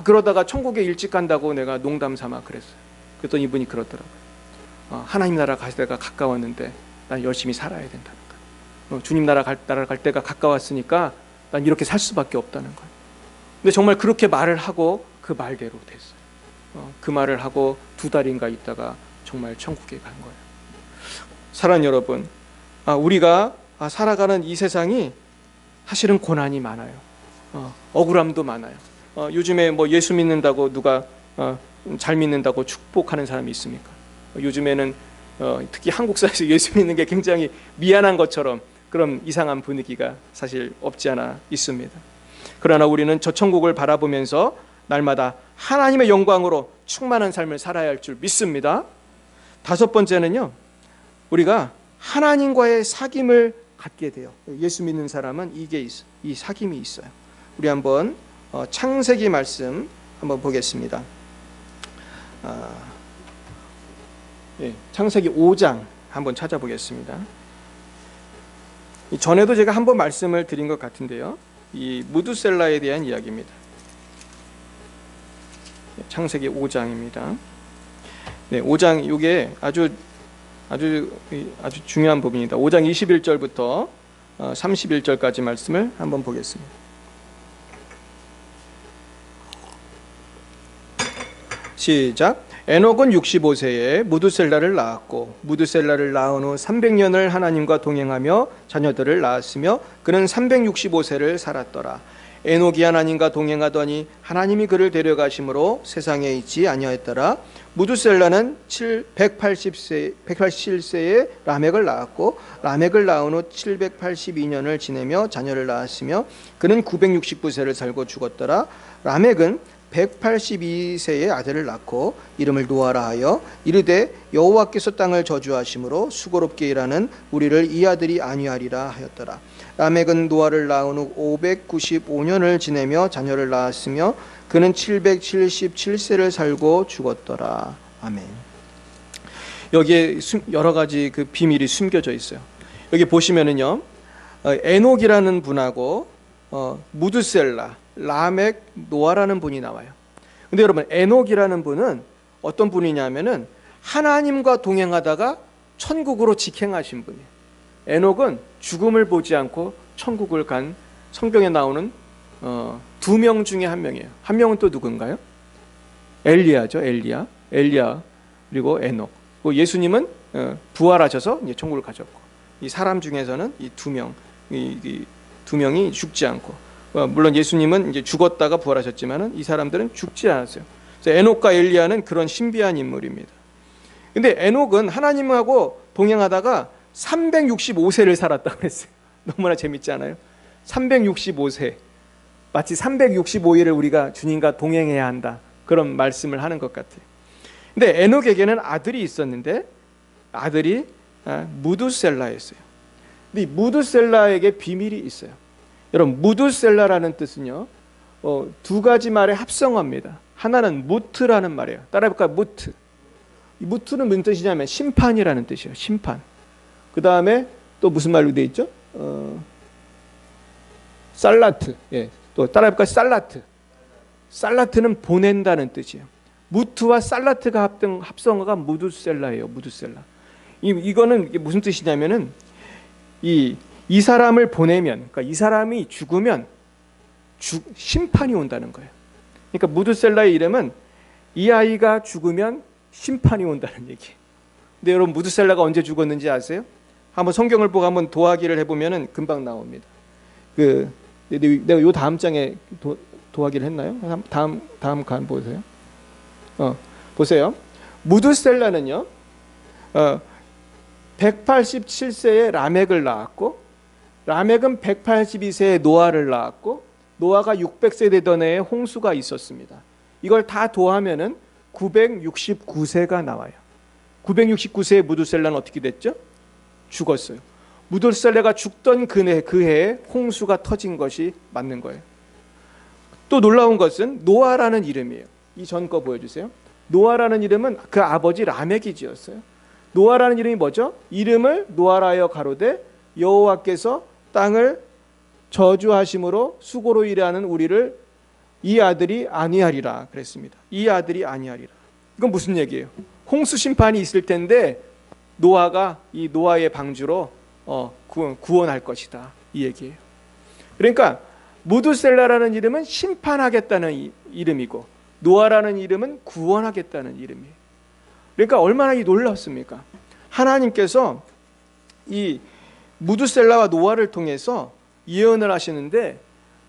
그러다가 천국에 일찍 간다고 내가 농담 삼아 그랬어요. 그랬더니 이분이 그러더라고요. 하나님 나라 갈 때가 가까웠는데 난 열심히 살아야 된다는 거예요. 주님 나라 갈 때가 가까웠으니까 난 이렇게 살 수밖에 없다는 거예요. 근데 정말 그렇게 말을 하고 그 말대로 됐어요. 그 말을 하고 2달인가 있다가 정말 천국에 간 거예요. 사랑하는 여러분, 우리가 살아가는 이 세상이 사실은 고난이 많아요. 억울함도 많아요. 요즘에 뭐 예수 믿는다고 누가 잘 믿는다고 축복하는 사람이 있습니까? 요즘에는 특히 한국 사회에서 예수 믿는 게 굉장히 미안한 것처럼 그런 이상한 분위기가 사실 없지 않아 있습니다. 그러나 우리는 저 천국을 바라보면서 날마다 하나님의 영광으로 충만한 삶을 살아야 할 줄 믿습니다. 5번째는요, 우리가 하나님과의 사귐을 갖게 돼요. 예수 믿는 사람은 이 사귐이 있어요. 우리 한번 창세기 말씀 한번 보겠습니다. 창세기 5장 한번 찾아보겠습니다. 전에도 제가 한번 말씀을 드린 것 같은데요, 이 무두셀라에 대한 이야기입니다. 창세기 5장입니다. 5장 이게 아주 중요한 부분입니다. 5장 21절부터 31절까지 말씀을 한번 보겠습니다. 시작. 에녹은 65세에 무두셀라를 낳았고 무두셀라를 낳은 후 300년을 하나님과 동행하며 자녀들을 낳았으며 그는 365세를 살았더라. 에녹이 하나님과 동행하더니 하나님이 그를 데려가심으로 세상에 있지 아니하였더라. 무두셀라는 187세에 라멕을 낳았고 라멕을 낳은 후 782년을 지내며 자녀를 낳았으며 그는 969세를 살고 죽었더라. 라멕은 182세의 아들을 낳고 이름을 노아라 하여 이르되 여호와께서 땅을 저주하심으로 수고롭게 일하는 우리를 이 아들이 아니하리라 하였더라. 라멕은 노아를 낳은 후 595년을 지내며 자녀를 낳았으며 그는 777세를 살고 죽었더라. 아멘. 여기에 여러 가지 그 비밀이 숨겨져 있어요. 여기 보시면은요, 에녹이라는 분하고 무두셀라, 라멕, 노아라는 분이 나와요. 근데 여러분, 에녹이라는 분은 어떤 분이냐면은 하나님과 동행하다가 천국으로 직행하신 분이에요. 에녹은 죽음을 보지 않고 천국을 간 성경에 나오는 2명 중에 한 명이에요. 한 명은 또 누군가요? 엘리야죠. 엘리야 그리고 에녹. 예수님은 부활하셔서 이제 천국을 가셨고, 이 사람 중에서는 이 2명, 이 2명이 죽지 않고, 물론 예수님은 이제 죽었다가 부활하셨지만은 이 사람들은 죽지 않았어요. 그래서 에녹과 엘리야는 그런 신비한 인물입니다. 근데 에녹은 하나님하고 동행하다가 365세를 살았다고 했어요. 너무나 재밌지 않아요? 365세. 마치 365일을 우리가 주님과 동행해야 한다, 그런 말씀을 하는 것 같아요. 근데 에녹에게는 아들이 있었는데 아들이 무두셀라였어요. 근데 이 무두셀라에게 비밀이 있어요. 여러분, 무두셀라라는 뜻은요, 2가지 말의 합성어입니다. 하나는 무트라는 말이에요. 따라해볼까요? 무트. 이 무트는 무슨 뜻이냐면 심판이라는 뜻이에요. 심판. 그 다음에 또 무슨 말로 되어 있죠? 살라트. 또 따라해볼까요? 살라트. 살라트는 보낸다는 뜻이에요. 무트와 살라트가 합성어가 무두셀라예요. 무두셀라. 이거는 무슨 뜻이냐면은 이 사람을 보내면, 그러니까 이 사람이 죽으면 심판이 온다는 거예요. 그러니까 무두셀라의 이름은 이 아이가 죽으면 심판이 온다는 얘기예요. 근데 여러분, 무두셀라가 언제 죽었는지 아세요? 한번 성경을 보고 한번 도하기를 해보면은 금방 나옵니다. 내가 요 다음 장에 도하기를 했나요? 다음 간 보세요. 보세요. 무두셀라는요, 187세에 라멕을 낳았고, 라멕은 182세에 노아를 낳았고, 노아가 600세 되던 해에 홍수가 있었습니다. 이걸 다 도하면은 969세가 나와요. 969세에 무두셀라는 어떻게 됐죠? 죽었어요. 무두셀라가 죽던 그 해에 홍수가 터진 것이 맞는 거예요. 또 놀라운 것은 노아라는 이름이에요. 이 전 거 보여주세요. 노아라는 이름은 그 아버지 라멕이 지었어요. 노아라는 이름이 뭐죠? 이름을 노아라 하여 가로되 여호와께서 땅을 저주하심으로 수고로 일하는 우리를 이 아들이 아니하리라 그랬습니다. 이 아들이 아니하리라. 이건 무슨 얘기예요? 홍수 심판이 있을 텐데 노아가 이 노아의 방주로 구원할 것이다, 이 얘기예요. 그러니까 무드셀라라는 이름은 심판하겠다는 이름이고 노아라는 이름은 구원하겠다는 이름이에요. 그러니까 얼마나 놀랍습니까? 하나님께서 이 무드셀라와 노아를 통해서 예언을 하시는데,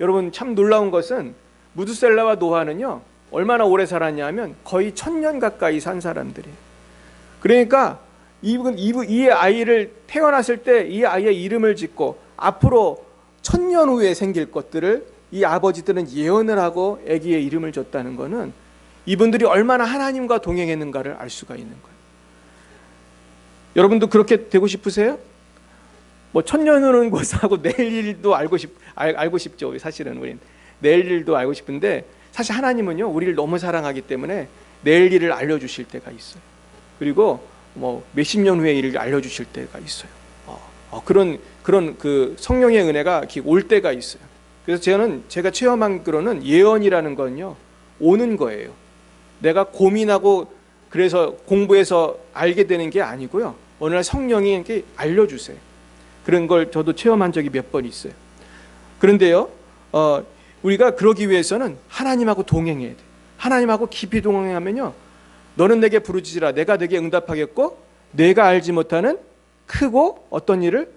여러분 참 놀라운 것은 무드셀라와 노아는요 얼마나 오래 살았냐면 거의 1000년 가까이 산 사람들이에요. 그러니까 이 아이를 태어났을 때 이 아이의 이름을 짓고 앞으로 1000년 후에 생길 것들을 이 아버지들은 예언을 하고 아기의 이름을 줬다는 것은 이분들이 얼마나 하나님과 동행했는가를 알 수가 있는 거예요. 여러분도 그렇게 되고 싶으세요? 뭐 1000년 후는 고사하고 내일 일도 알고 싶죠. 사실은 우리는 내일 일도 알고 싶은데, 사실 하나님은요 우리를 너무 사랑하기 때문에 내일 일을 알려주실 때가 있어요. 그리고 뭐 몇십 년 후의 일을 알려주실 때가 있어요. 그런 그 성령의 은혜가 올 때가 있어요. 그래서 제가 체험한 그로는 예언이라는 건요 오는 거예요. 내가 고민하고 그래서 공부해서 알게 되는 게 아니고요, 어느 날 성령이 이렇게 알려주세요. 그런 걸 저도 체험한 적이 몇 번 있어요. 그런데요 우리가 그러기 위해서는 하나님하고 동행해야 돼. 하나님하고 깊이 동행하면요 너는 내게 부르짖으라 내가 내게 응답하겠고 내가 알지 못하는 크고 어떤 일을,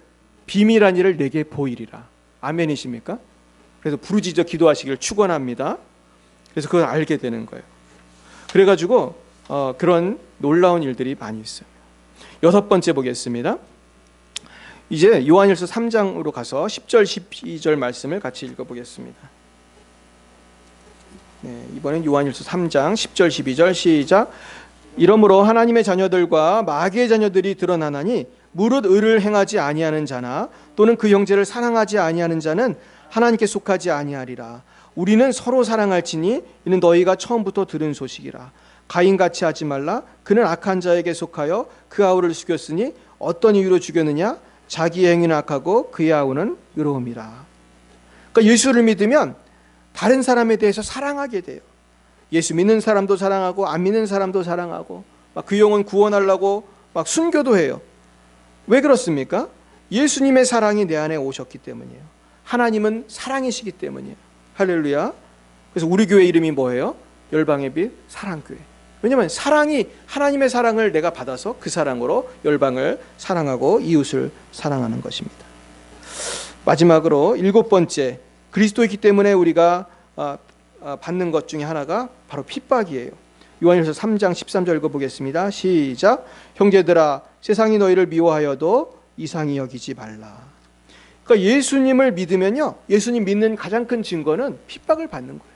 비밀한 일을 내게 보이리라. 아멘이십니까? 그래서 부르짖어 기도하시기를 축원합니다. 그래서 그걸 알게 되는 거예요. 그래가지고 그런 놀라운 일들이 많이 있어요. 6번째 보겠습니다. 이제 요한일서 3장으로 가서 10절 12절 말씀을 같이 읽어보겠습니다. 네, 이번엔 요한일서 3장 10절 12절 시작. 이러므로 하나님의 자녀들과 마귀의 자녀들이 드러나나니 무릇 의를 행하지 아니하는 자나 또는 그 형제를 사랑하지 아니하는 자는 하나님께 속하지 아니하리라. 우리는 서로 사랑할지니 이는 너희가 처음부터 들은 소식이라. 가인같이 하지 말라. 그는 악한 자에게 속하여 그 아우를 죽였으니 어떤 이유로 죽였느냐? 자기의 행위는 악하고 그의 아우는 의로움이라. 그러니까 예수를 믿으면 다른 사람에 대해서 사랑하게 돼요. 예수 믿는 사람도 사랑하고 안 믿는 사람도 사랑하고 막 그 영혼 구원하려고 막 순교도 해요. 왜 그렇습니까? 예수님의 사랑이 내 안에 오셨기 때문이에요. 하나님은 사랑이시기 때문이에요. 할렐루야. 그래서 우리 교회 이름이 뭐예요? 열방의 빛 사랑교회. 왜냐하면 사랑이, 하나님의 사랑을 내가 받아서 그 사랑으로 열방을 사랑하고 이웃을 사랑하는 것입니다. 마지막으로 7번째, 그리스도이기 때문에 우리가 받는 것 중에 하나가 바로 핍박이에요. 요한일서 3장 13절 읽어보겠습니다. 시작. 형제들아 세상이 너희를 미워하여도 이상히 여기지 말라. 그러니까 예수님을 믿으면요, 예수님 믿는 가장 큰 증거는 핍박을 받는 거예요.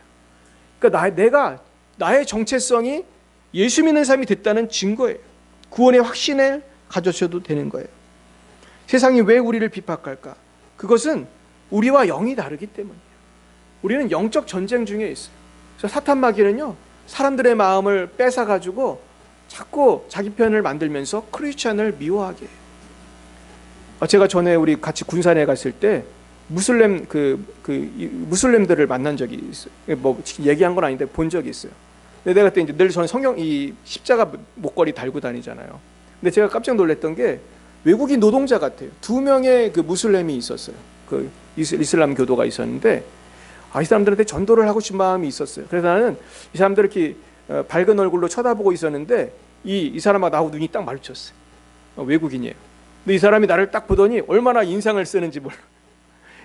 그러니까 내가 나의 정체성이 예수 믿는 사람이 됐다는 증거예요. 구원의 확신을 가져셔도 되는 거예요. 세상이 왜 우리를 핍박할까? 그것은 우리와 영이 다르기 때문이에요. 우리는 영적 전쟁 중에 있어요. 그래서 사탄 마귀는요 사람들의 마음을 뺏어가지고 자꾸 자기 편을 만들면서 크리스찬을 미워하게 해요. 제가 전에 우리 같이 군산에 갔을 때 무슬림들을 만난 적이 있어요. 뭐 얘기한 건 아닌데 본 적이 있어요. 근데 내가 그때 이제 늘 저는 이 십자가 목걸이 달고 다니잖아요. 근데 제가 깜짝 놀랐던 게 외국인 노동자 같아요. 2명의 그 무슬림이 있었어요. 그 이슬람 교도가 있었는데 이 사람들한테 전도를 하고 싶은 마음이 있었어요. 그래서 나는 이 사람들 이렇게 밝은 얼굴로 쳐다보고 있었는데 이 사람하고 나하고 눈이 딱 마주쳤어요. 외국인이에요. 근데 이 사람이 나를 딱 보더니 얼마나 인상을 쓰는지 몰라.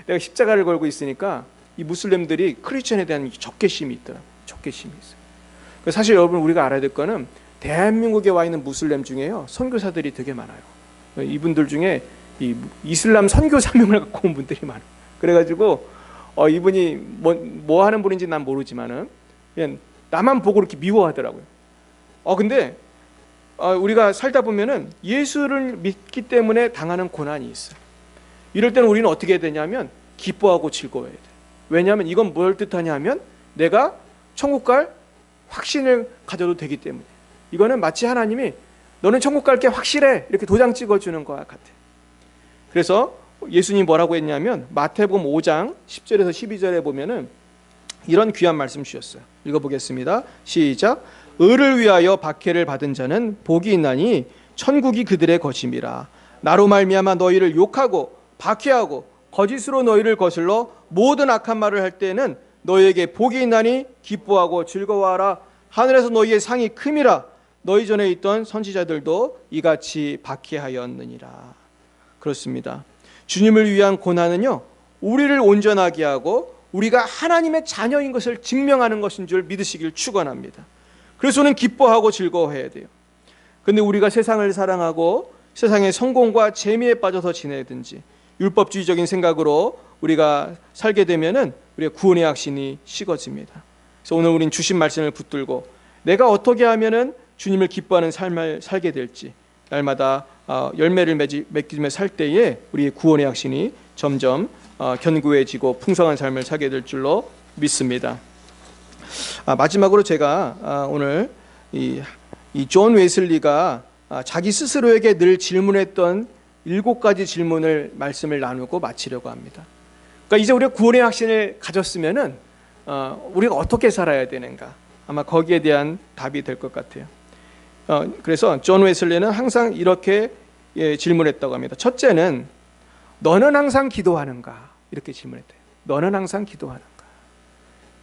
내가 십자가를 걸고 있으니까 이 무슬림들이 크리스천에 대한 적개심이 있더라고요. 적개심이 있어요. 사실 여러분 우리가 알아야 될 거는 대한민국에 와 있는 무슬림 중에요 선교사들이 되게 많아요. 이분들 중에 이 이슬람 선교 사명을 갖고 온 분들이 많아요. 그래가지고 이분이 뭐 하는 분인지 난 모르지만은 그냥 나만 보고 이렇게 미워하더라고요. 근데 우리가 살다 보면은 예수를 믿기 때문에 당하는 고난이 있어요. 이럴 때는 우리는 어떻게 해야 되냐면 기뻐하고 즐거워해야 돼요. 왜냐하면 이건 뭘 뜻하냐면 내가 천국 갈 확신을 가져도 되기 때문에. 이거는 마치 하나님이 너는 천국 갈게 확실해 이렇게 도장 찍어주는 것과 같아요. 그래서 예수님이 뭐라고 했냐면 마태복음 5장 10절에서 12절에 보면은 이런 귀한 말씀 주셨어요. 읽어보겠습니다. 시작. 의를 위하여 박해를 받은 자는 복이 있나니 천국이 그들의 것임이라. 나로 말미암아 너희를 욕하고 박해하고 거짓으로 너희를 거슬러 모든 악한 말을 할 때에는 너희에게 복이 있나니 기뻐하고 즐거워하라. 하늘에서 너희의 상이 큼이라. 너희 전에 있던 선지자들도 이같이 박해하였느니라. 그렇습니다. 주님을 위한 고난은요, 우리를 온전하게 하고 우리가 하나님의 자녀인 것을 증명하는 것인 줄 믿으시길 축원합니다. 그래서는 기뻐하고 즐거워해야 돼요. 근데 우리가 세상을 사랑하고 세상의 성공과 재미에 빠져서 지내든지 율법주의적인 생각으로 우리가 살게 되면은 우리의 구원의 확신이 식어집니다. 그래서 오늘 우린 주신 말씀을 붙들고 내가 어떻게 하면은 주님을 기뻐하는 삶을 살게 될지 날마다 열매를 맺기며 살 때에 우리의 구원의 확신이 점점 견고해지고 풍성한 삶을 살게 될 줄로 믿습니다. 마지막으로 제가 오늘 이 존 웨슬리가 자기 스스로에게 늘 질문했던 7가지 질문을 말씀을 나누고 마치려고 합니다. 그러니까 이제 우리가 구원의 확신을 가졌으면은 우리가 어떻게 살아야 되는가, 아마 거기에 대한 답이 될 것 같아요. 그래서 존 웨슬리는 항상 이렇게 질문했다고 합니다. 첫째는 너는 항상 기도하는가? 이렇게 질문했대요. 너는 항상 기도하는가?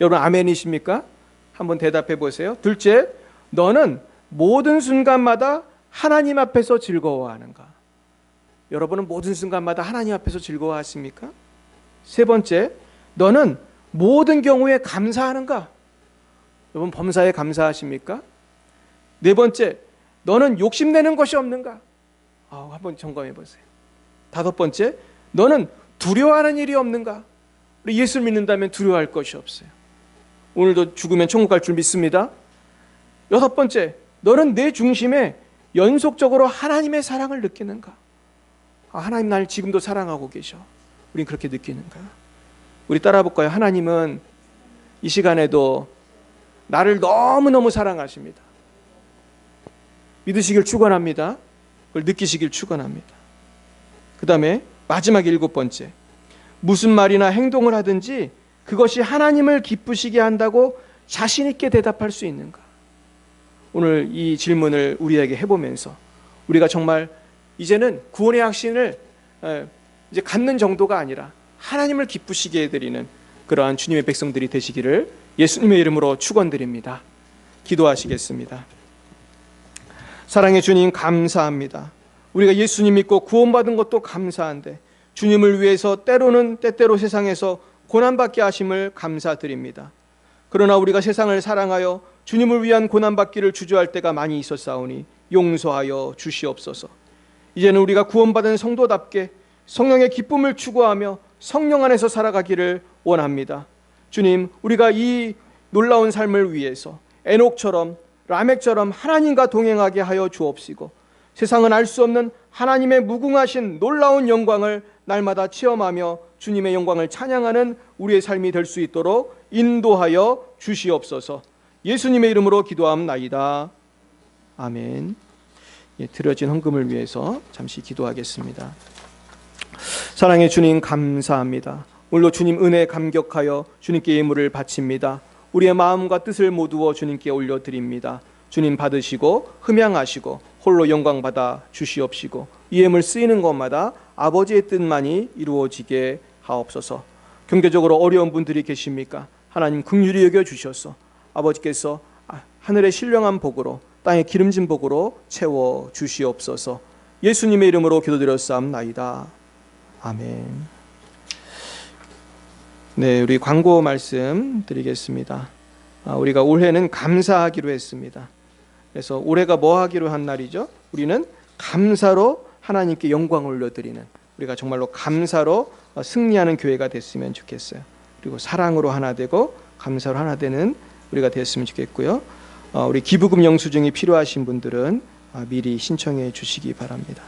여러분 아멘이십니까? 한번 대답해 보세요. 둘째, 너는 모든 순간마다 하나님 앞에서 즐거워하는가? 여러분은 모든 순간마다 하나님 앞에서 즐거워하십니까? 세 번째, 너는 모든 경우에 감사하는가? 여러분 범사에 감사하십니까? 네 번째, 너는 욕심내는 것이 없는가? 한번 점검해 보세요. 다섯 번째, 너는 두려워하는 일이 없는가? 우리 예수를 믿는다면 두려워할 것이 없어요. 오늘도 죽으면 천국 갈 줄 믿습니다. 여섯 번째, 너는 내 중심에 연속적으로 하나님의 사랑을 느끼는가? 하나님 나를 지금도 사랑하고 계셔. 우린 그렇게 느끼는가? 우리 따라 볼까요? 하나님은 이 시간에도 나를 너무너무 사랑하십니다. 믿으시길 축원합니다. 그걸 느끼시길 축원합니다. 그 다음에 마지막 7번째, 무슨 말이나 행동을 하든지 그것이 하나님을 기쁘시게 한다고 자신 있게 대답할 수 있는가? 오늘 이 질문을 우리에게 해보면서 우리가 정말 이제는 구원의 확신을 이제 갖는 정도가 아니라 하나님을 기쁘시게 해드리는 그러한 주님의 백성들이 되시기를 예수님의 이름으로 축원드립니다. 기도하시겠습니다. 사랑의 주님, 감사합니다. 우리가 예수님 믿고 구원받은 것도 감사한데 주님을 위해서 때때로 세상에서 고난받게 하심을 감사드립니다. 그러나 우리가 세상을 사랑하여 주님을 위한 고난받기를 주저할 때가 많이 있었사오니 용서하여 주시옵소서. 이제는 우리가 구원받은 성도답게 성령의 기쁨을 추구하며 성령 안에서 살아가기를 원합니다. 주님, 우리가 이 놀라운 삶을 위해서 에녹처럼 라멕처럼 하나님과 동행하게 하여 주옵시고 세상은 알 수 없는 하나님의 무궁하신 놀라운 영광을 날마다 체험하며 주님의 영광을 찬양하는 우리의 삶이 될 수 있도록 인도하여 주시옵소서. 예수님의 이름으로 기도함나이다. 아멘. 드려진 헌금을 위해서 잠시 기도하겠습니다. 사랑의 주님, 감사합니다. 오늘도 주님 은혜에 감격하여 주님께 예물을 바칩니다. 우리의 마음과 뜻을 모두어 주님께 올려드립니다. 주님 받으시고 흠양하시고 홀로 영광 받아 주시옵시고 이 예물 쓰이는 것마다 아버지의 뜻만이 이루어지게 하옵소서. 경제적으로 어려운 분들이 계십니까? 하나님 긍휼히 여겨 주셔서 아버지께서 하늘의 신령한 복으로 땅의 기름진 복으로 채워 주시옵소서. 예수님의 이름으로 기도드렸사옵나이다. 아멘. 네, 우리 광고 말씀 드리겠습니다. 우리가 올해는 감사하기로 했습니다. 그래서 올해가 뭐 하기로 한 날이죠? 우리는 감사로 하나님께 영광을 올려드리는, 우리가 정말로 감사로 승리하는 교회가 됐으면 좋겠어요. 그리고 사랑으로 하나 되고 감사로 하나 되는 우리가 됐으면 좋겠고요. 우리 기부금 영수증이 필요하신 분들은 미리 신청해 주시기 바랍니다.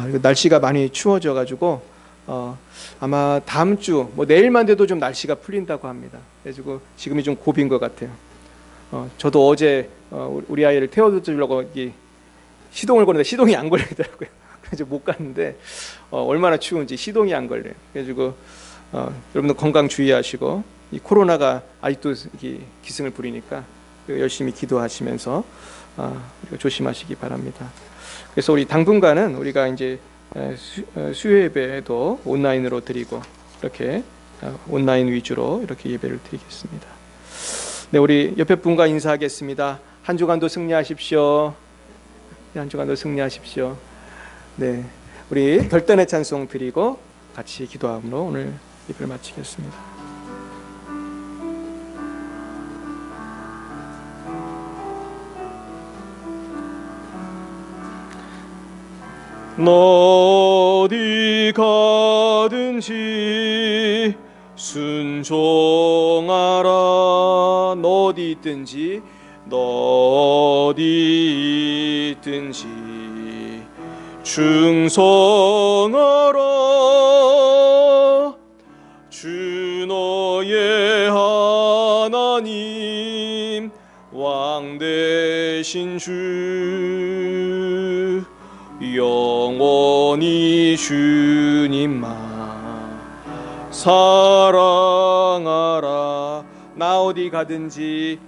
그리고 날씨가 많이 추워져 가지고 아마 다음 주 내일만 돼도 좀 날씨가 풀린다고 합니다. 그래서 지금이 좀 고비인 것 같아요. 저도 어제 우리 아이를 태워주려고 시동을 거는데 시동이 안 걸리더라고요. 그래서 못 갔는데 얼마나 추운지 시동이 안 걸려요. 그래가지고 여러분들 건강 주의하시고 이 코로나가 아직도 이게 기승을 부리니까 열심히 기도하시면서 우리가 조심하시기 바랍니다. 그래서 우리 당분간은 우리가 이제 수요 예배도 온라인으로 드리고 이렇게 온라인 위주로 이렇게 예배를 드리겠습니다. 네, 우리 옆에 분과 인사하겠습니다. 한 주간도 승리하십시오. 한 주간도 승리하십시오. 네, 우리 결단의 찬송 드리고 같이 기도함으로 오늘 예배를 마치겠습니다. 너 어디 가든지 순종하라. 너 어디 있든지 너 어디 있든지 충성하라. 주 너의 하나님 왕 되신 주 영원히 주님만 사랑하라. 나 어디 가든지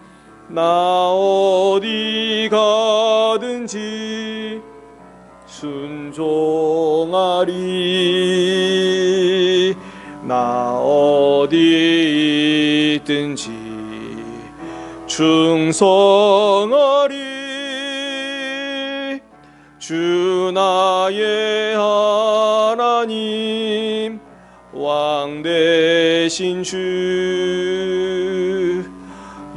나 어디 가든지 순종하리. 나 어디 있든지 충성하리. 주 나의 하나님 왕 되신 주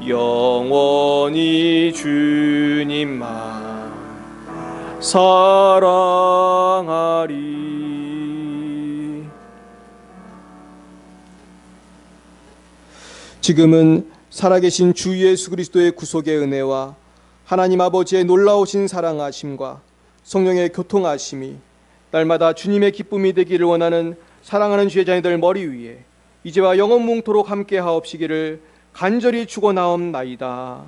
영원히 주님만 사랑하리. 지금은 살아계신 주 예수 그리스도의 구속의 은혜와 하나님 아버지의 놀라우신 사랑하심과 성령의 교통하심이 날마다 주님의 기쁨이 되기를 원하는 사랑하는 주의 자녀들 머리 위에 이제와 영원뭉토록 함께 하옵시기를 간절히 축원하옵나이다.